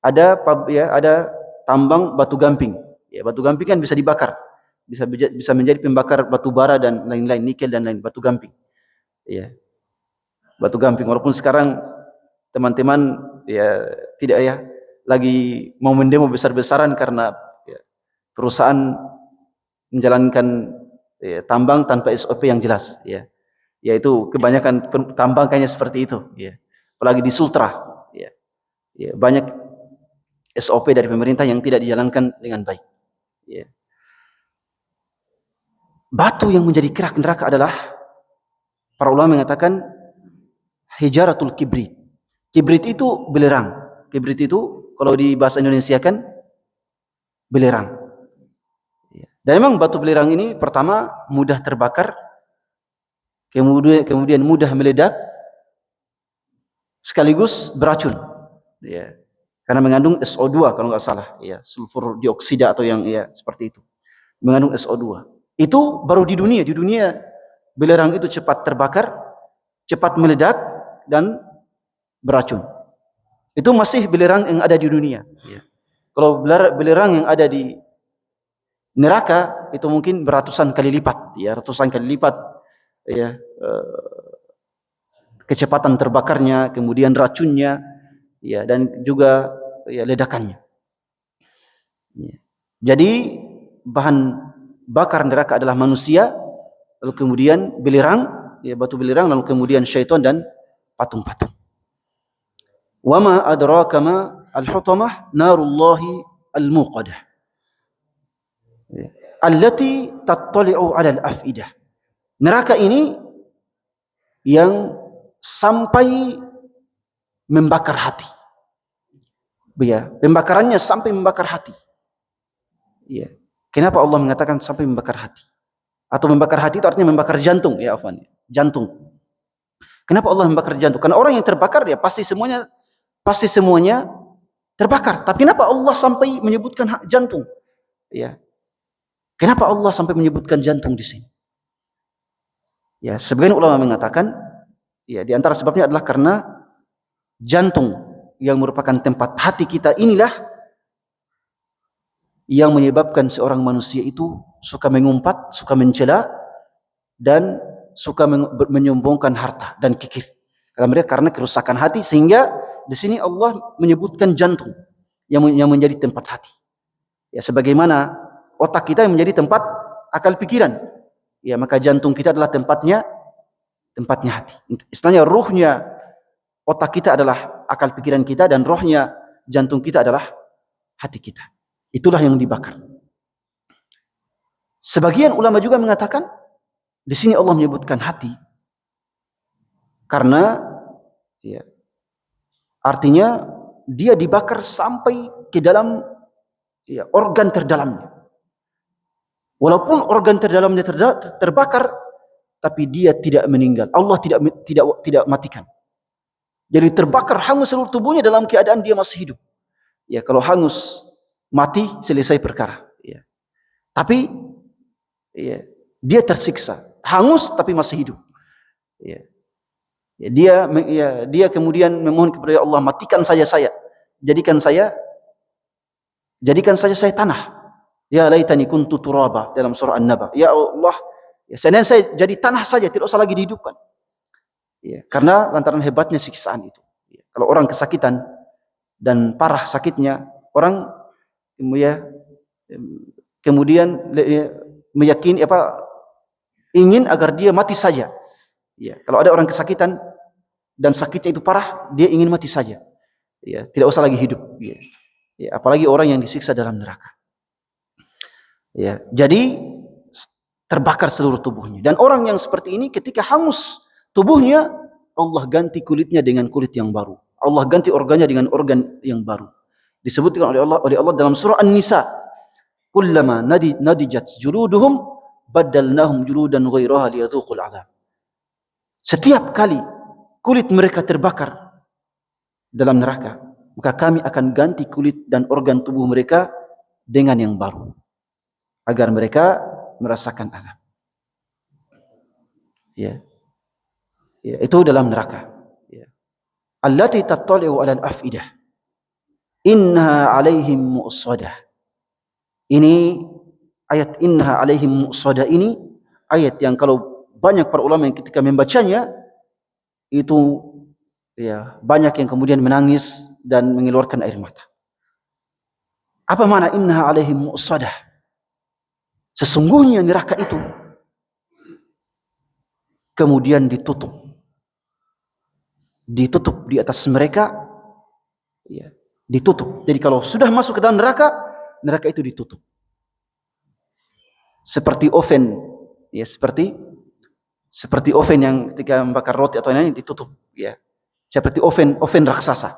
ada tambang batu gamping. Ya, batu gamping kan bisa dibakar, bisa menjadi pembakar batu bara dan lain-lain, nikel dan lain, batu gamping. Ya, batu gamping. Walaupun sekarang teman-teman tidak lagi mau mendemo besar-besaran karena perusahaan menjalankan tambang tanpa SOP yang jelas. Ya, yaitu kebanyakan tambang kayaknya seperti itu. Ya, apalagi di Sultra. Ya, banyak SOP dari pemerintah yang tidak dijalankan dengan baik. Ya. Batu yang menjadi kerak neraka adalah, para ulama mengatakan, hijaratul kibrit. Kibrit itu belerang. Kibrit itu kalau di bahasa Indonesia kan belerang. Dan memang batu belerang ini pertama mudah terbakar, kemudian mudah meledak, sekaligus beracun. Ya. Karena mengandung SO2 kalau nggak salah, ya, sulfur dioksida atau yang seperti itu. Mengandung SO2. Itu baru di dunia. Di dunia belerang itu cepat terbakar, cepat meledak dan beracun. Itu masih belerang yang ada di dunia. Ya. Kalau belerang yang ada di neraka itu mungkin beratusan kali lipat, ya, ratusan kali lipat, ya, kecepatan terbakarnya, kemudian racunnya, ya, dan juga ledakannya. Ya. Jadi bahan bakar neraka adalah manusia, lalu kemudian belerang, batu belerang, lalu kemudian syaitan dan patung-patung. Wa ma adraka ma al-hutamah narullahi al-muqadah. Allati tattali'u 'ala al-af'idah. Neraka ini yang sampai membakar hati. Ya, pembakarannya sampai membakar hati. Ya. Kenapa Allah mengatakan sampai membakar hati? Atau membakar hati itu artinya membakar jantung, ya afwan. Jantung. Kenapa Allah membakar jantung? Karena orang yang terbakar pasti semuanya terbakar. Tapi kenapa Allah sampai menyebutkan jantung? Ya. Kenapa Allah sampai menyebutkan jantung di sini? Ya, sebagian ulama mengatakan, ya, di antara sebabnya adalah karena jantung yang merupakan tempat hati kita inilah yang menyebabkan seorang manusia itu suka mengumpat, suka mencela, dan suka menyombongkan harta dan kikir. Karena kerusakan hati, sehingga di sini Allah menyebutkan jantung yang menjadi tempat hati. Ya, sebagaimana otak kita yang menjadi tempat akal pikiran. Ya, maka jantung kita adalah tempatnya hati. Istilahnya ruhnya otak kita adalah akal pikiran kita, dan rohnya jantung kita adalah hati kita. Itulah yang dibakar. Sebagian ulama juga mengatakan di sini Allah menyebutkan hati karena, ya, artinya dia dibakar sampai ke dalam, ya, organ terdalamnya. Walaupun organ terdalamnya terbakar, tapi dia tidak meninggal. Allah tidak matikan. Jadi terbakar hangus seluruh tubuhnya dalam keadaan dia masih hidup. Ya, kalau hangus mati selesai perkara. Ya. Tapi, ya, dia tersiksa, hangus tapi masih hidup. Ya. Dia kemudian memohon kepada Allah, matikan saja saya, jadikan saya tanah. Ya laitani kuntu turaba, dalam surah An-Naba. Ya Allah, ya, saya jadi tanah saja, tidak usah lagi dihidupkan. Ya, karena lantaran hebatnya siksaan itu. Ya, kalau orang kesakitan dan parah sakitnya, orang, ya, kemudian, ya, meyakini ingin agar dia mati saja. Ya, kalau ada orang kesakitan dan sakitnya itu parah, dia ingin mati saja. Ya, tidak usah lagi hidup. Ya. Ya, apalagi orang yang disiksa dalam neraka. Ya, jadi terbakar seluruh tubuhnya. Dan orang yang seperti ini ketika hangus tubuhnya, Allah ganti kulitnya dengan kulit yang baru. Allah ganti organnya dengan organ yang baru. Disebutkan oleh Allah dalam surah An-Nisa, kullama nadijat juluduhum baddalnahum juludan ghairaha liyadhuqul adzab. Setiap kali kulit mereka terbakar dalam neraka, maka kami akan ganti kulit dan organ tubuh mereka dengan yang baru, agar mereka merasakan azab. Ya. Ya, itu dalam neraka. Ya. Allati tattali'u 'alal afidah. Innaha 'alaihim mu'sadah. Ini ayat innaha 'alaihim mu'sadah ini ayat yang kalau banyak para ulama yang ketika membacanya itu, ya, banyak yang kemudian menangis dan mengeluarkan air mata. Apa makna innaha 'alaihim mu'sadah? Sesungguhnya neraka itu kemudian ditutup di atas mereka, ya, ditutup. Jadi kalau sudah masuk ke dalam neraka itu ditutup. Seperti oven, ya, seperti oven yang ketika membakar roti atau lain ditutup, ya. Seperti oven raksasa.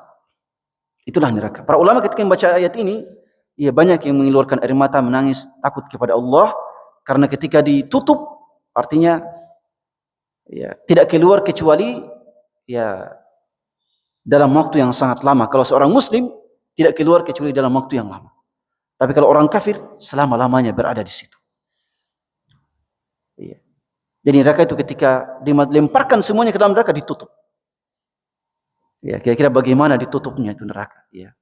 Itulah neraka. Para ulama ketika membaca ayat ini, ya, banyak yang mengeluarkan air mata, menangis, takut kepada Allah, karena ketika ditutup artinya, ya, tidak keluar kecuali, ya, dalam waktu yang sangat lama. Kalau seorang muslim tidak keluar kecuali dalam waktu yang lama. Tapi kalau orang kafir selama-lamanya berada di situ. Ya. Jadi neraka itu ketika dilemparkan semuanya ke dalam neraka ditutup. Ya, kira-kira bagaimana ditutupnya itu neraka, ya.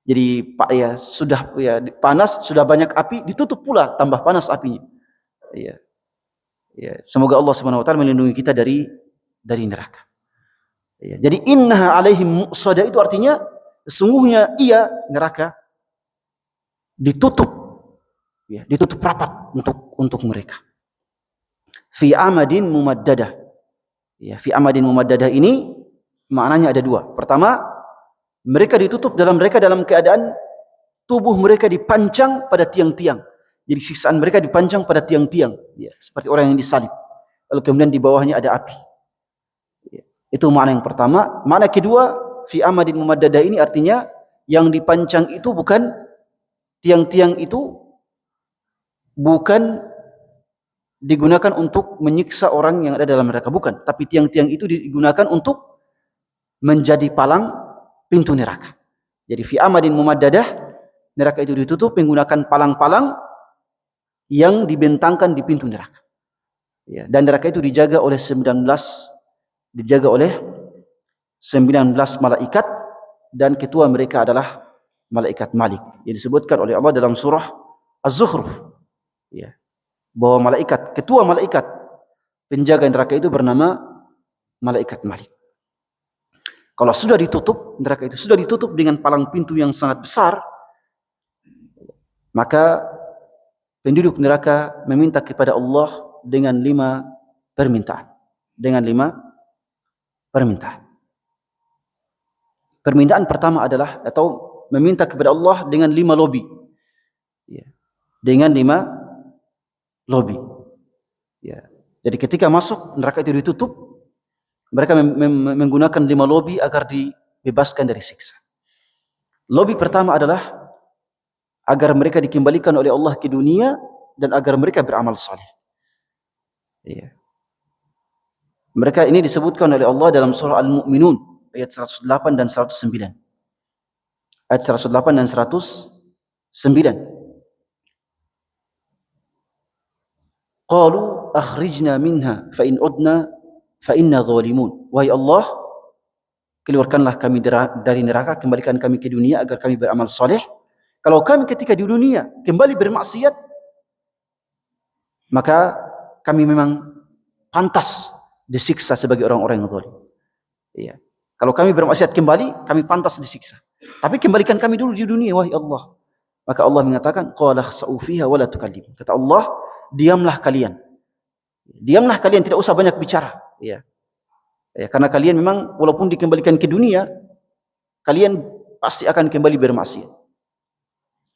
Jadi ya, sudah, ya, panas, sudah banyak api, ditutup pula, tambah panas apinya. Ya. Ya, semoga Allah Subhanahu wa taala melindungi kita dari neraka. Ya, jadi innaha 'alaihim mu'sadah itu artinya sesungguhnya ia neraka ditutup, ya, ditutup rapat untuk mereka. Fi amadin mumaddadah. Ya, fi amadin mumaddadah ini maknanya ada dua. Pertama, mereka ditutup dalam keadaan tubuh mereka dipancang pada tiang-tiang. Jadi siksaan mereka dipancang pada tiang-tiang, ya, seperti orang yang disalib. Lalu kemudian di bawahnya ada api. Ya, itu makna yang pertama. Makna kedua, fi amadin mumaddadah ini artinya yang dipancang itu bukan tiang-tiang itu, bukan digunakan untuk menyiksa orang yang ada dalam neraka, bukan. Tapi tiang-tiang itu digunakan untuk menjadi palang pintu neraka. Jadi fi amadin mumaddadah, neraka itu ditutup menggunakan palang-palang yang dibentangkan di pintu neraka. Ya, dan neraka itu dijaga oleh 19 malaikat, dan ketua mereka adalah malaikat Malik. Yang disebutkan oleh Allah dalam surah Az-Zukhruf. Ya, bahwa ketua malaikat penjaga neraka itu bernama malaikat Malik. Kalau sudah ditutup, neraka itu sudah ditutup dengan palang pintu yang sangat besar, maka penduduk neraka meminta kepada Allah dengan 5 permintaan. Permintaan pertama adalah, atau meminta kepada Allah dengan 5 lobi. Ya. Dengan 5 lobi. Ya. Jadi ketika masuk, neraka itu ditutup, mereka menggunakan 5 lobi agar dibebaskan dari siksa. Lobi pertama adalah agar mereka dikembalikan oleh Allah ke dunia dan agar mereka beramal saleh. Ya. Mereka ini disebutkan oleh Allah dalam surah Al-Mu'minun ayat 108 dan 109. Ayat 108 dan 109. Qalu akhrijna minha fa in udna fa inna zalimun. Wahai Allah, keluarkanlah kami dari neraka, kembalikan kami ke dunia agar kami beramal saleh. Kalau kami ketika di dunia kembali bermaksiat, maka kami memang pantas disiksa sebagai orang-orang yang zalim. Iya. Kalau kami bermaksiat kembali, kami pantas disiksa. Tapi kembalikan kami dulu di dunia, wahai Allah. Maka Allah mengatakan, qala khsa'u fiha wa la tukallim. Kata Allah, diamlah kalian. Diamlah kalian, tidak usah banyak bicara. Ya. Ya, karena kalian memang walaupun dikembalikan ke dunia, kalian pasti akan kembali bermaksiat.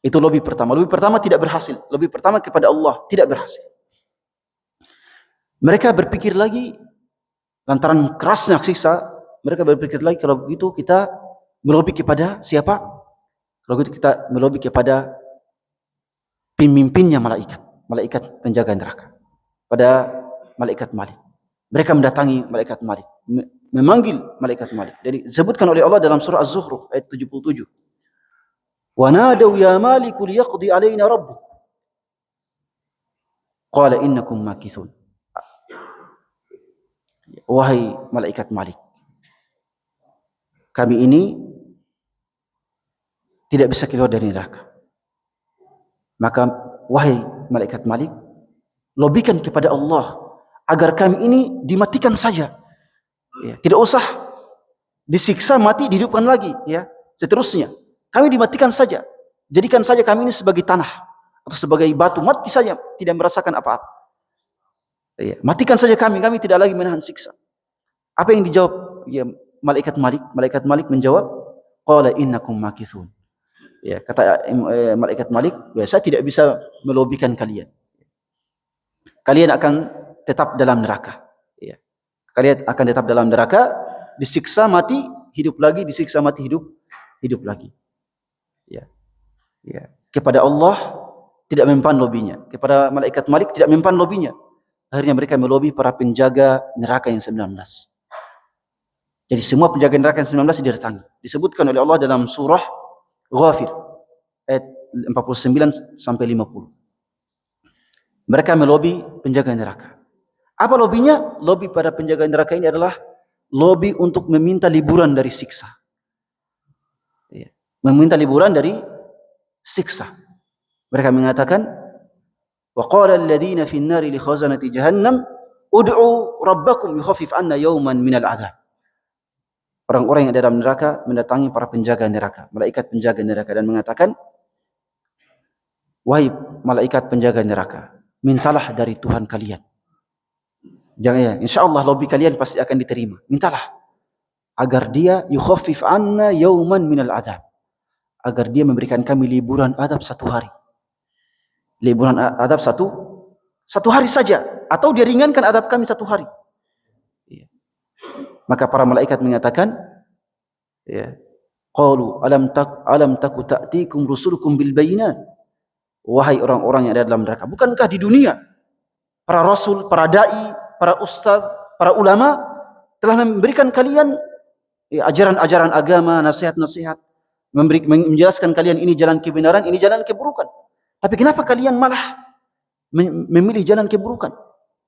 Itu lobi pertama. Lobi pertama tidak berhasil. Lobi pertama kepada Allah tidak berhasil. Mereka berpikir lagi, lantaran kerasnya siksa, mereka berpikir lagi, kalau begitu kita melobi kepada siapa? Kalau begitu kita melobi kepada pemimpinnya malaikat penjaga neraka, pada malaikat Malik. Mereka mendatangi malaikat Malik, memanggil malaikat Malik. Jadi disebutkan oleh Allah dalam surah Az-Zukhruf ayat 77. Wa nadaw ya Malik liyaqdi alaina rabbuk. Qala innakum makithun. Wahai malaikat Malik, kami ini tidak bisa keluar dari neraka. Maka wahai malaikat Malik, lobikan kepada Allah agar kami ini dimatikan saja. Ya, tidak usah disiksa, mati, dihidupkan lagi, ya. Seterusnya, kami dimatikan saja. Jadikan saja kami ini sebagai tanah atau sebagai batu, mati saja, tidak merasakan apa-apa. Ya, matikan saja kami tidak lagi menahan siksa. Apa yang dijawab ya malaikat Malik? Malaikat Malik menjawab, qala innakum makithun. Ya, kata malaikat Malik, ya, saya tidak bisa melobikan kalian. Kalian akan tetap dalam neraka. Ya. Kalian akan tetap dalam neraka, disiksa mati, hidup lagi, disiksa mati, hidup lagi. Ya. Ya. Kepada Allah tidak mempan lobinya. Kepada malaikat Malik tidak mempan lobinya. Akhirnya mereka melobi para penjaga neraka yang 19. Jadi semua penjaga neraka yang 19 didatangi. Disebutkan oleh Allah dalam surah Ghafir ayat 49 sampai 50. Mereka melobi penjaga neraka. Apa lobinya? Lobi pada penjaga neraka ini adalah lobi untuk meminta liburan dari siksa. Ya. Meminta liburan dari siksa. Mereka mengatakan, وَقَالَ الَّذِينَ فِي النَّارِ لِخَزَنَةِ جَهَنَّمْ ud'u rabbakum yukhaffif 'anna yawman minal 'adzab. Orang-orang yang ada dalam neraka mendatangi para penjaga neraka, malaikat penjaga neraka, dan mengatakan, wahai malaikat penjaga neraka, mintalah dari Tuhan kalian. Jangan ya, insyaallah lobi kalian pasti akan diterima. Mintalah agar dia yukhaffif 'anna yawman minal 'adzab. Agar dia memberikan kami liburan adab 1 hari. Liburan adab satu hari saja, atau dia ringankan adab kami 1 hari. Ya. Maka para malaikat mengatakan, ya, qalu alam taku ta'tikum rusulukum bil bayinat. Wahai orang-orang yang ada dalam neraka, bukankah di dunia para rasul, para dai, para ustaz, para ulama telah memberikan kalian ajaran-ajaran agama, nasihat-nasihat, menjelaskan kalian ini jalan kebenaran, ini jalan keburukan. Tapi kenapa kalian malah memilih jalan keburukan?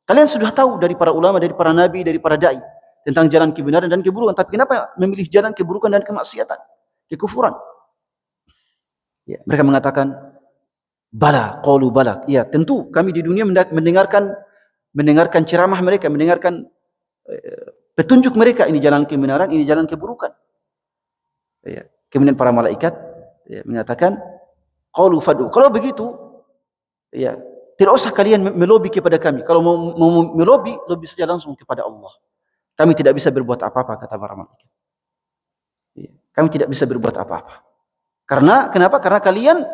Kalian sudah tahu dari para ulama, dari para nabi, dari para dai tentang jalan kebenaran dan keburukan. Tapi kenapa memilih jalan keburukan dan kemaksiatan, kekufuran? Ya, mereka mengatakan, bala, qalu bala. Ya, tentu kami di dunia mendengarkan ceramah mereka, mendengarkan petunjuk mereka, ini jalan kebenaran, ini jalan keburukan. Ya. Kemudian para malaikat mengatakan, qalu fadu. Kalau begitu, ya, tidak usah kalian melobi kepada kami. Kalau mau melobi, lobi saja langsung kepada Allah. Kami tidak bisa berbuat apa-apa, kata para malaikat. Ya. Kami tidak bisa berbuat apa-apa. Kenapa? Karena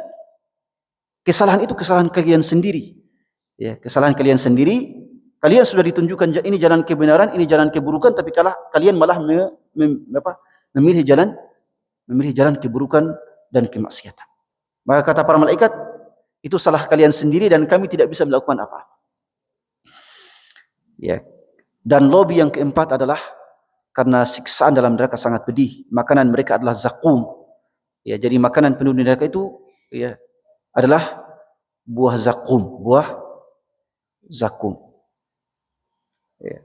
kesalahan itu kesalahan kalian sendiri. Ya, kesalahan kalian sendiri. Kalian sudah ditunjukkan ini jalan kebenaran, ini jalan keburukan, tapi kalian malah memilih jalan keburukan dan kemaksiatan. Maka kata para malaikat, itu salah kalian sendiri dan kami tidak bisa melakukan apa-apa. Ya. Dan lobi yang keempat adalah karena siksaan dalam neraka sangat pedih. Makanan mereka adalah zakum. Ya, jadi makanan penduduk neraka itu ya adalah buah zakum, Ya.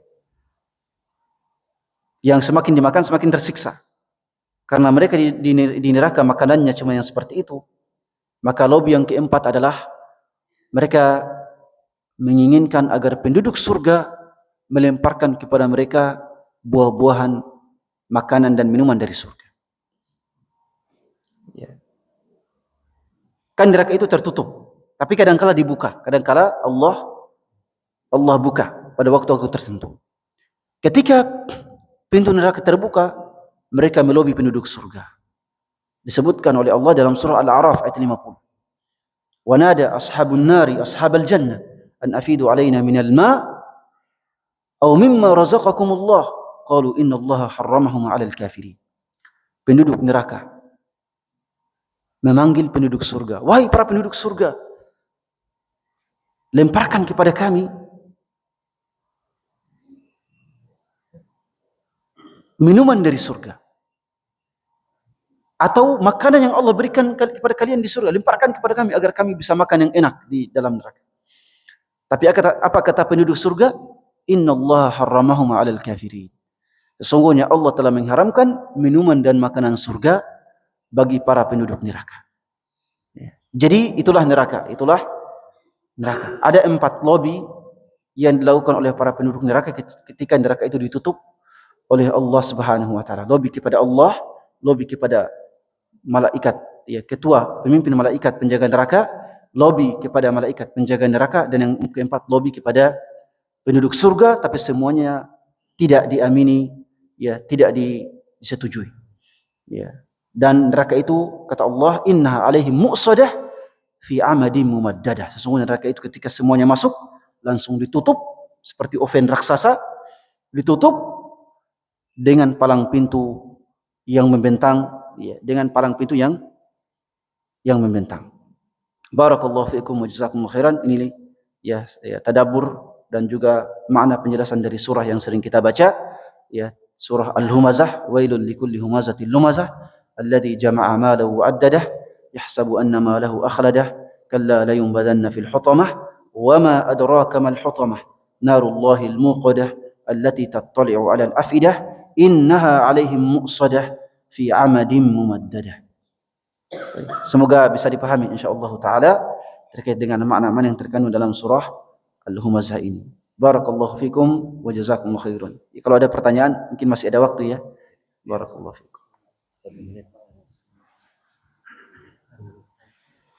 Yang semakin dimakan semakin tersiksa. Karena mereka di neraka makanannya cuma yang seperti itu. Maka lobi yang keempat adalah mereka menginginkan agar penduduk surga melemparkan kepada mereka buah-buahan, makanan dan minuman dari surga. Ya. Kan neraka itu tertutup, tapi kadangkala dibuka, kadangkala Allah buka pada waktu-waktu tertentu. Ketika pintu neraka terbuka, mereka melobi penduduk surga. Disebutkan oleh Allah dalam surah Al-A'raf ayat 50. Wa nada ashabun nari ashabal jannah an afidu alaina minal ma' aw mimma razaqakumullah qalu innallaha harramahum 'alal kafirin. Penduduk neraka memanggil penduduk surga, wahai para penduduk surga, lemparkan kepada kami minuman dari surga atau makanan yang Allah berikan kepada kalian di surga, lemparkan kepada kami agar kami bisa makan yang enak di dalam neraka. Tapi apa kata penduduk surga? Innallaha harramahum 'alal kafirin. Sesungguhnya Allah telah mengharamkan minuman dan makanan surga bagi para penduduk neraka. Jadi itulah neraka. Ada 4 lobi yang dilakukan oleh para penduduk neraka ketika neraka itu ditutup oleh Allah Subhanahu wa taala. Lobi kepada Allah, lobi kepada malaikat, ya, ketua pemimpin malaikat penjaga neraka, lobi kepada malaikat penjaga neraka, dan yang keempat lobi kepada penduduk surga, tapi semuanya tidak diamini, ya, tidak disetujui. Ya. Dan neraka itu kata Allah, innaha alaihim mu'sadah fi amadim mumaddadah. Sesungguhnya neraka itu ketika semuanya masuk langsung ditutup seperti oven raksasa, ditutup dengan palang pintu yang membentang, ya, dengan palang pintu yang membentang. Barakallahu fiikum wa jazakumullahu khairan. Ini ya tadabbur dan juga makna penjelasan dari surah yang sering kita baca, ya, surah Al-Humazah, wailul likulli humazatil lumazah alladzi jama'a malahu wa 'addadah yahsabu anna malahu akhladah kalla la yunbadanna fil hutamah wama adraka mal hutamah narullahil muqadah allati tattali'u 'alal afidah innaha 'alaihim mu'sadah fi 'amadin mumaddadah. Semoga bisa dipahami insyaallah taala terkait dengan makna-makna yang terkandung dalam surah Al-Humazah ini. Barakallahu fikum wa jazakumullahu khairan. Kalau ada pertanyaan mungkin masih ada waktu, ya. Barakallahu fikum.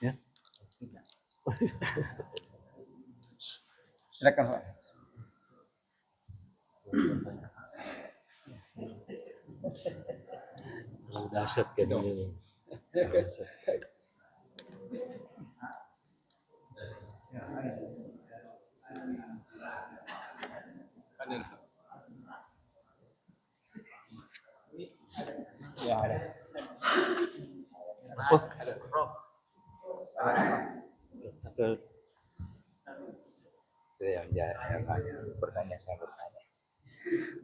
Ya. Silakan, Pak. Dahsyat kayak ini. Ya ada. Oh, ada rock. Satu.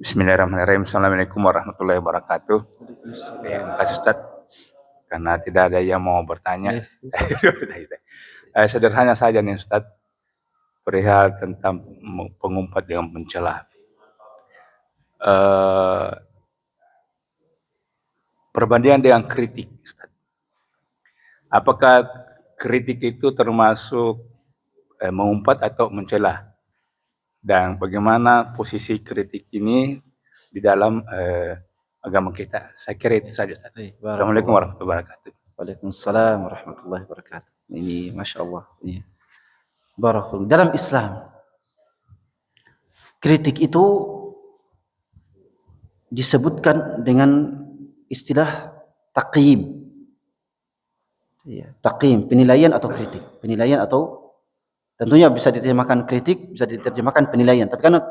Bismillahirrahmanirrahim. Assalamualaikum warahmatullahi wabarakatuh. Terima kasih Ustaz. karena tidak ada yang mau bertanya. Ya. Sederhana saja nih Ustaz, perihal tentang pengumpat dengan pencela. Perbandingan dengan kritik, Ustaz. Apakah kritik itu termasuk mengumpat atau mencela? Dan bagaimana posisi kritik ini di dalam agama kita? Saya kira itu saja, Ustaz. Assalamualaikum warahmatullahi wabarakatuh. Waalaikumsalam warahmatullahi wabarakatuh. Ini Masya Allah. Ini barakallahu. Dalam Islam, kritik itu disebutkan dengan istilah taqyim. Ya, taqyim, penilaian atau kritik. Penilaian atau tentunya bisa diterjemahkan kritik, bisa diterjemahkan penilaian. Tapi karena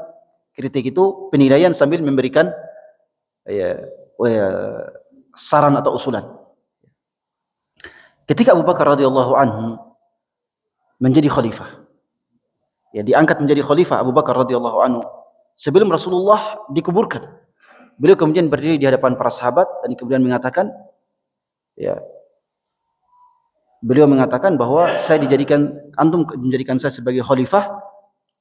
kritik itu penilaian sambil memberikan saran atau usulan. Ketika Abu Bakar radhiyallahu anhu menjadi khalifah, ya diangkat menjadi khalifah Abu Bakar radhiyallahu anhu sebelum Rasulullah dikuburkan. Beliau kemudian berdiri di hadapan para sahabat dan kemudian mengatakan, beliau mengatakan bahwa antum menjadikan saya sebagai khalifah,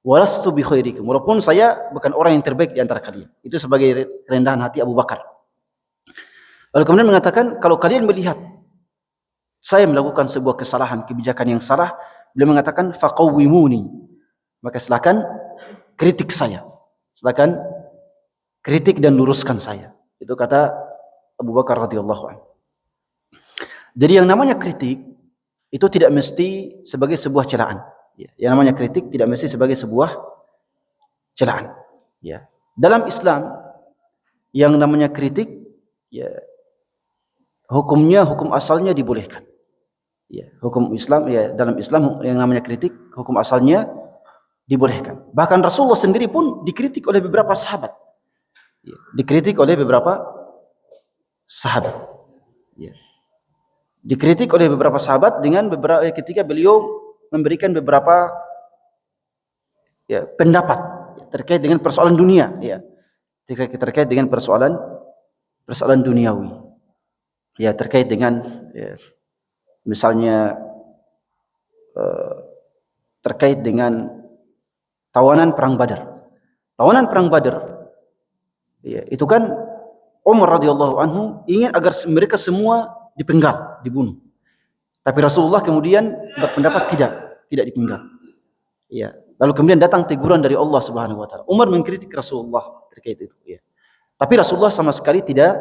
walastu bi khairikum, walaupun saya bukan orang yang terbaik di antara kalian. Itu sebagai kerendahan hati Abu Bakar. Lalu kemudian mengatakan, kalau kalian melihat saya melakukan sebuah kesalahan, kebijakan yang salah, beliau mengatakan faqawwimuni, maka silakan kritik saya. Silakan kritik dan luruskan saya. Itu kata Abu Bakar radhiyallahu anhu. Jadi yang namanya kritik itu tidak mesti sebagai sebuah celaan. Yang namanya kritik tidak mesti sebagai sebuah celaan. Dalam Islam yang namanya kritik, hukumnya, hukum asalnya dibolehkan. Hukum Islam, dalam Islam yang namanya kritik, hukum asalnya dibolehkan. Bahkan Rasulullah sendiri pun dikritik oleh beberapa sahabat. Dikritik oleh beberapa sahabat. Dikritik oleh beberapa sahabat dengan beberapa ketika beliau memberikan beberapa pendapat terkait dengan persoalan dunia, terkait dengan persoalan duniawi, terkait dengan misalnya terkait dengan tawanan perang Badar. Tawanan perang Badar, itu kan Umar radhiyallahu anhu ingin agar mereka semua dipenggal, dibunuh. Tapi Rasulullah kemudian berpendapat tidak dipenggal. Lalu kemudian datang teguran dari Allah Subhanahu wa taala. Umar mengkritik Rasulullah terkait itu, Tapi Rasulullah sama sekali tidak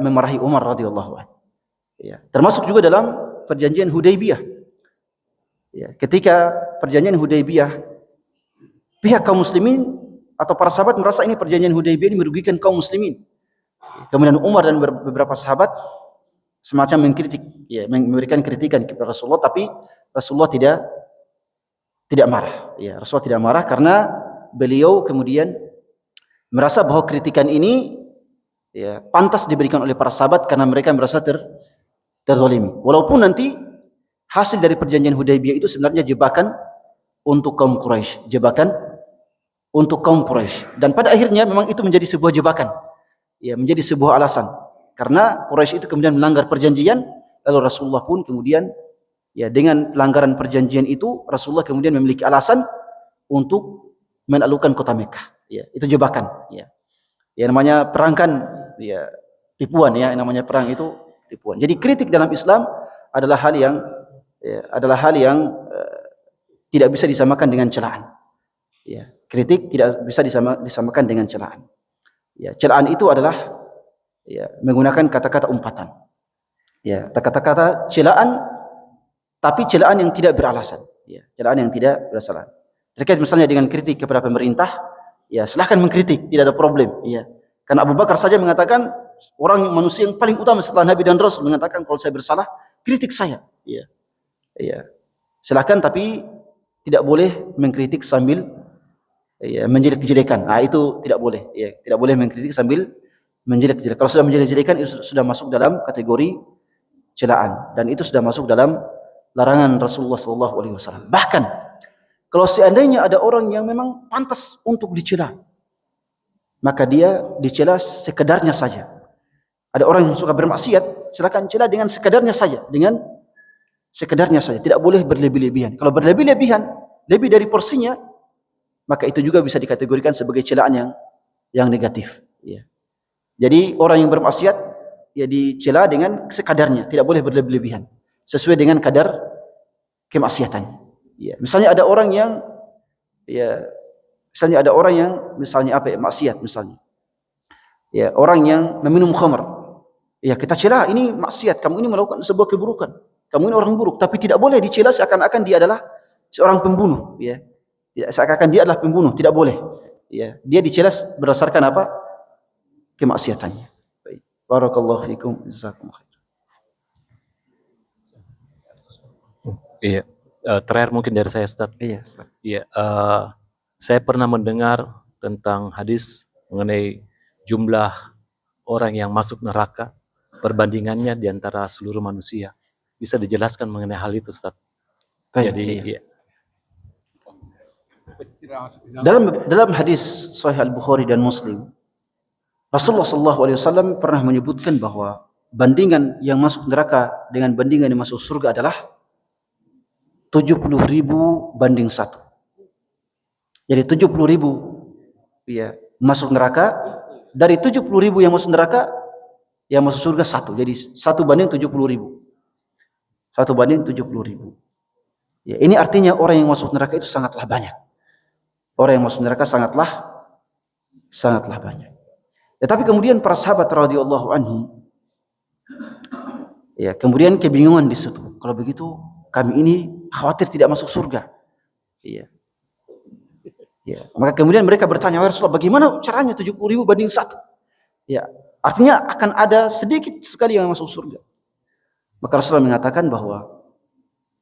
memarahi Umar radhiyallahu anhu. Termasuk juga dalam perjanjian Hudaybiyah. Ketika perjanjian Hudaybiyah, pihak kaum muslimin atau para sahabat merasa ini perjanjian Hudaybiyah ini merugikan kaum muslimin. Kemudian Umar dan beberapa sahabat semacam mengkritik, memberikan kritikan kepada Rasulullah, tapi Rasulullah tidak marah. Rasulullah tidak marah karena beliau kemudian merasa bahwa kritikan ini pantas diberikan oleh para sahabat karena mereka merasa terzalimi. Walaupun nanti hasil dari perjanjian Hudaybiyah itu sebenarnya jebakan untuk kaum Quraisy, dan pada akhirnya memang itu menjadi sebuah jebakan. Menjadi sebuah alasan karena Quraisy itu kemudian melanggar perjanjian, lalu Rasulullah pun kemudian dengan pelanggaran perjanjian itu Rasulullah kemudian memiliki alasan untuk menaklukkan kota Mekah. Itu jebakan. Namanya perang kan tipuan, namanya perang itu tipuan. Jadi kritik dalam Islam adalah hal yang tidak bisa disamakan dengan celaan. Kritik tidak bisa disamakan dengan celaan. Celaan itu adalah menggunakan kata-kata umpatan. Kata-kata celaan, tapi celaan yang tidak beralasan. Celaan yang tidak beralasan. Terkait misalnya dengan kritik kepada pemerintah, silahkan mengkritik, tidak ada problem. Karena Abu Bakar saja mengatakan, orang manusia yang paling utama setelah Nabi dan Rasul mengatakan, kalau saya bersalah, kritik saya. Silahkan, tapi tidak boleh mengkritik sambil menjelek-jelekan. Itu tidak boleh. Tidak boleh mengkritik sambil menjelek-jelekan. Kalau sudah menjelek-jelekan itu sudah masuk dalam kategori celaan, dan itu sudah masuk dalam larangan Rasulullah SAW. Bahkan kalau seandainya ada orang yang memang pantas untuk dicela, maka dia dicela sekedarnya saja. Ada orang yang suka bermaksiat, silakan cela dengan sekadarnya saja, dengan sekedarnya saja, tidak boleh berlebih-lebihan. Kalau berlebih-lebihan, lebih dari porsinya, maka itu juga bisa dikategorikan sebagai celaan yang negatif. Ya. Jadi orang yang bermaksiat ya dicela dengan sekadarnya, tidak boleh berlebih-lebihan, sesuai dengan kadar kemaksiatannya. Ya. Misalnya ada orang yang misalnya apa ya, maksiat misalnya. Ya, orang yang meminum khamr. Ya, kita cela ini maksiat, kamu ini melakukan sebuah keburukan. Kamu ini orang buruk, tapi tidak boleh dicela seakan-akan dia adalah seorang pembunuh, ya. Tidak seakan-akan dia adalah pembunuh, tidak boleh. Ya, dia dicela berdasarkan apa? Kemaksiatannya. Baik. Barakallahu fikum, jazakumullah khair. Iya, terakhir mungkin dari saya, Ustaz. Iya, Ustaz. Iya, saya pernah mendengar tentang hadis mengenai jumlah orang yang masuk neraka, perbandingannya di antara seluruh manusia. Bisa dijelaskan mengenai hal itu, Ustaz? Baik, Jadi, iya. iya. Dalam hadis Sahih Al-Bukhari dan Muslim, Rasulullah SAW pernah menyebutkan bahwa bandingan yang masuk neraka dengan bandingan yang masuk surga adalah 70.000 banding 1. Jadi 70.000 ya masuk neraka, dari 70.000 yang masuk neraka, yang masuk surga 1. Jadi 1 banding 70.000. 1 banding 70.000. Ya, ini artinya orang yang masuk neraka itu sangatlah banyak. Orang yang masuk neraka sangatlah banyak. Ya, tapi kemudian para sahabat radhiyallahu anhum ya kemudian kebingungan di situ. Kalau begitu kami ini khawatir tidak masuk surga. Iya. Ya, maka kemudian mereka bertanya, "Ya Rasulullah, bagaimana caranya 70.000 banding 1?" Ya, artinya akan ada sedikit sekali yang masuk surga. Maka Rasulullah mengatakan bahwa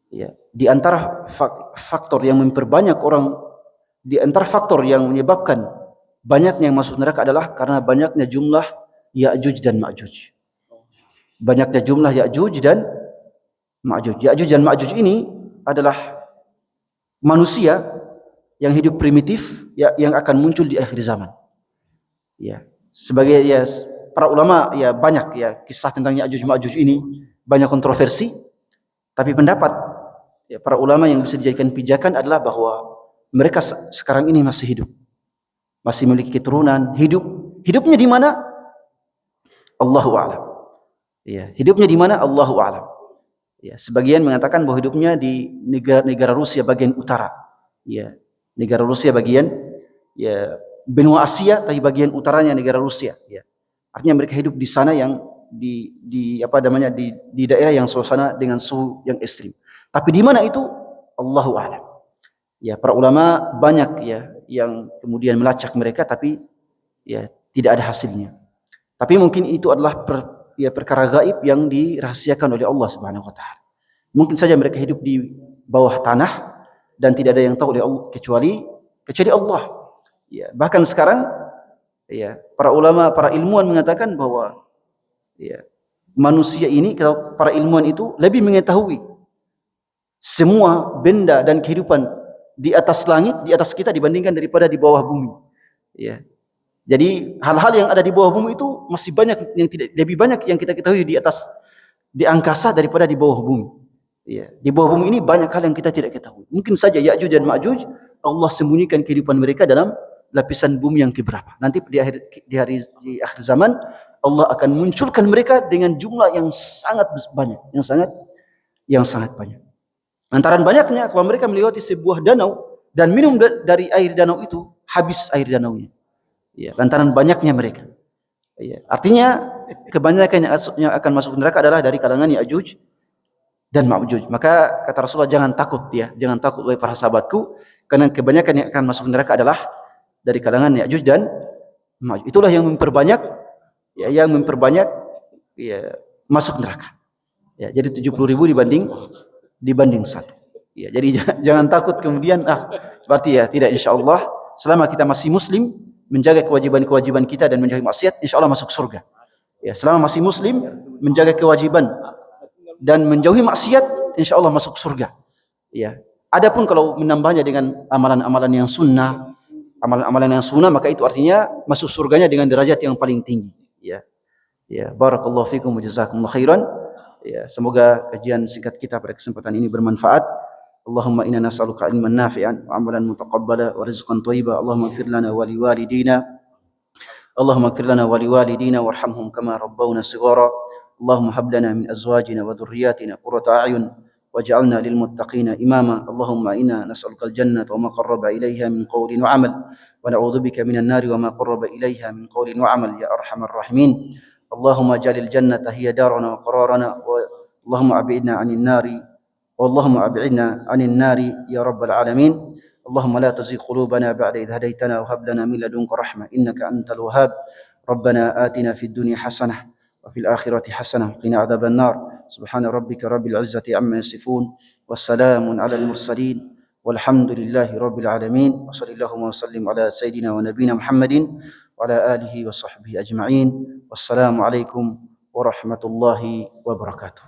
ya, di antara faktor yang memperbanyak orang, di antara faktor yang menyebabkan banyaknya yang masuk neraka adalah karena banyaknya jumlah Ya'juj dan Ma'juj. Banyaknya jumlah Ya'juj dan Ma'juj. Ya'juj dan Ma'juj ini adalah manusia yang hidup primitif ya, yang akan muncul di akhir zaman. Ya, sebagai ya para ulama ya banyak ya kisah tentang Ya'juj Ma'juj ini banyak kontroversi, tapi pendapat ya para ulama yang bisa dijadikan pijakan adalah bahwa mereka sekarang ini masih hidup, masih memiliki keturunan, hidupnya di mana? Allahu a'lam. Ya, hidupnya di mana? Allahu a'lam. Ya, sebagian mengatakan bahwa hidupnya di negara Rusia bagian utara. Ya, negara Rusia bagian ya benua Asia, tapi bagian utaranya negara Rusia. Ya, artinya mereka hidup di sana yang di apa namanya di daerah yang suasana dengan suhu yang ekstrim. Tapi di mana itu? Allahu a'lam. Ya, para ulama banyak ya yang kemudian melacak mereka, tapi ya tidak ada hasilnya. Tapi mungkin itu adalah perkara gaib yang dirahasiakan oleh Allah Subhanahu wa taala. Mungkin saja mereka hidup di bawah tanah dan tidak ada yang tahu oleh Allah kecuali Allah. Ya, bahkan sekarang ya para ulama, para ilmuwan mengatakan bahwa ya manusia ini, kalau para ilmuwan itu lebih mengetahui semua benda dan kehidupan di atas langit, di atas kita dibandingkan daripada di bawah bumi. Ya. Jadi hal-hal yang ada di bawah bumi itu masih banyak yang lebih banyak yang kita ketahui di angkasa daripada di bawah bumi. Ya. Di bawah bumi ini banyak hal yang kita tidak ketahui. Mungkin saja Ya'juj dan Ma'juj Allah sembunyikan kehidupan mereka dalam lapisan bumi yang keberapa. Nanti di akhir zaman Allah akan munculkan mereka dengan jumlah yang sangat banyak, yang sangat banyak. Lantaran banyaknya, kalau mereka melewati sebuah danau dan minum dari air danau itu, habis air danaunya. Ya, lantaran banyaknya mereka. Ya, artinya kebanyakan yang akan masuk neraka adalah dari kalangan Ya'juj dan Ma'juj. Maka kata Rasulullah, jangan takut ya, jangan takut wahai para sahabatku, karena kebanyakan yang akan masuk neraka adalah dari kalangan Ya'juj dan Ma'juj. Itulah yang memperbanyak ya masuk neraka. Ya, jadi 70.000 dibanding 1. Ya, jadi jangan takut kemudian seperti ya, tidak, insyaallah selama kita masih muslim, menjaga kewajiban-kewajiban kita dan menjauhi maksiat, insyaallah masuk surga. Ya, selama masih muslim, menjaga kewajiban dan menjauhi maksiat, insyaallah masuk surga. Ya. Adapun kalau menambahnya dengan amalan-amalan yang sunnah, maka itu artinya masuk surganya dengan derajat yang paling tinggi. Ya. Ya, barakallahu fikum wa jazakumullahu khairan. Ya, semoga kajian singkat kita pada kesempatan ini bermanfaat. Allahumma inna nas'aluka ilman nafi'an wa amalan mutaqabbala wa rizqan thayyiba. Allahumma ighfir lana wa liwalidina. Allahumma ighfir lana wa liwalidina warhamhum kama rabbawna shighara. Allahumma hab lana min azwajina wa dhurriyyatina qurrata a'yun waj'alna lil muttaqina imama. Allahumma inna nas'aluka al-jannata wa ma qarraba ilayha min qawlin wa 'amal wa na'udzu bika minan nari wa ma qarraba ilayha min qawlin wa 'amal ya arhamar rahimin. Allahumma jalil jannata hiya darana wa qararana wa Allahumma ab'idna 'anil nari اللهم أبعدنا عن النار يا رب العالمين. اللهم لا تزغ قلوبنا بعد إذ هديتنا وهب لنا من لدنك رحمة إنك أنت الوهاب. ربنا آتنا في الدنيا حسنة وفي الآخرة حسنة وقنا عذاب النار. سبحان ربك رب العزة عما يصفون والسلام على المرسلين والحمد لله رب العالمين. وصلى اللهم وسلم على سيدنا ونبينا محمد وعلى آله وصحبه أجمعين. والسلام عليكم ورحمة الله وبركاته.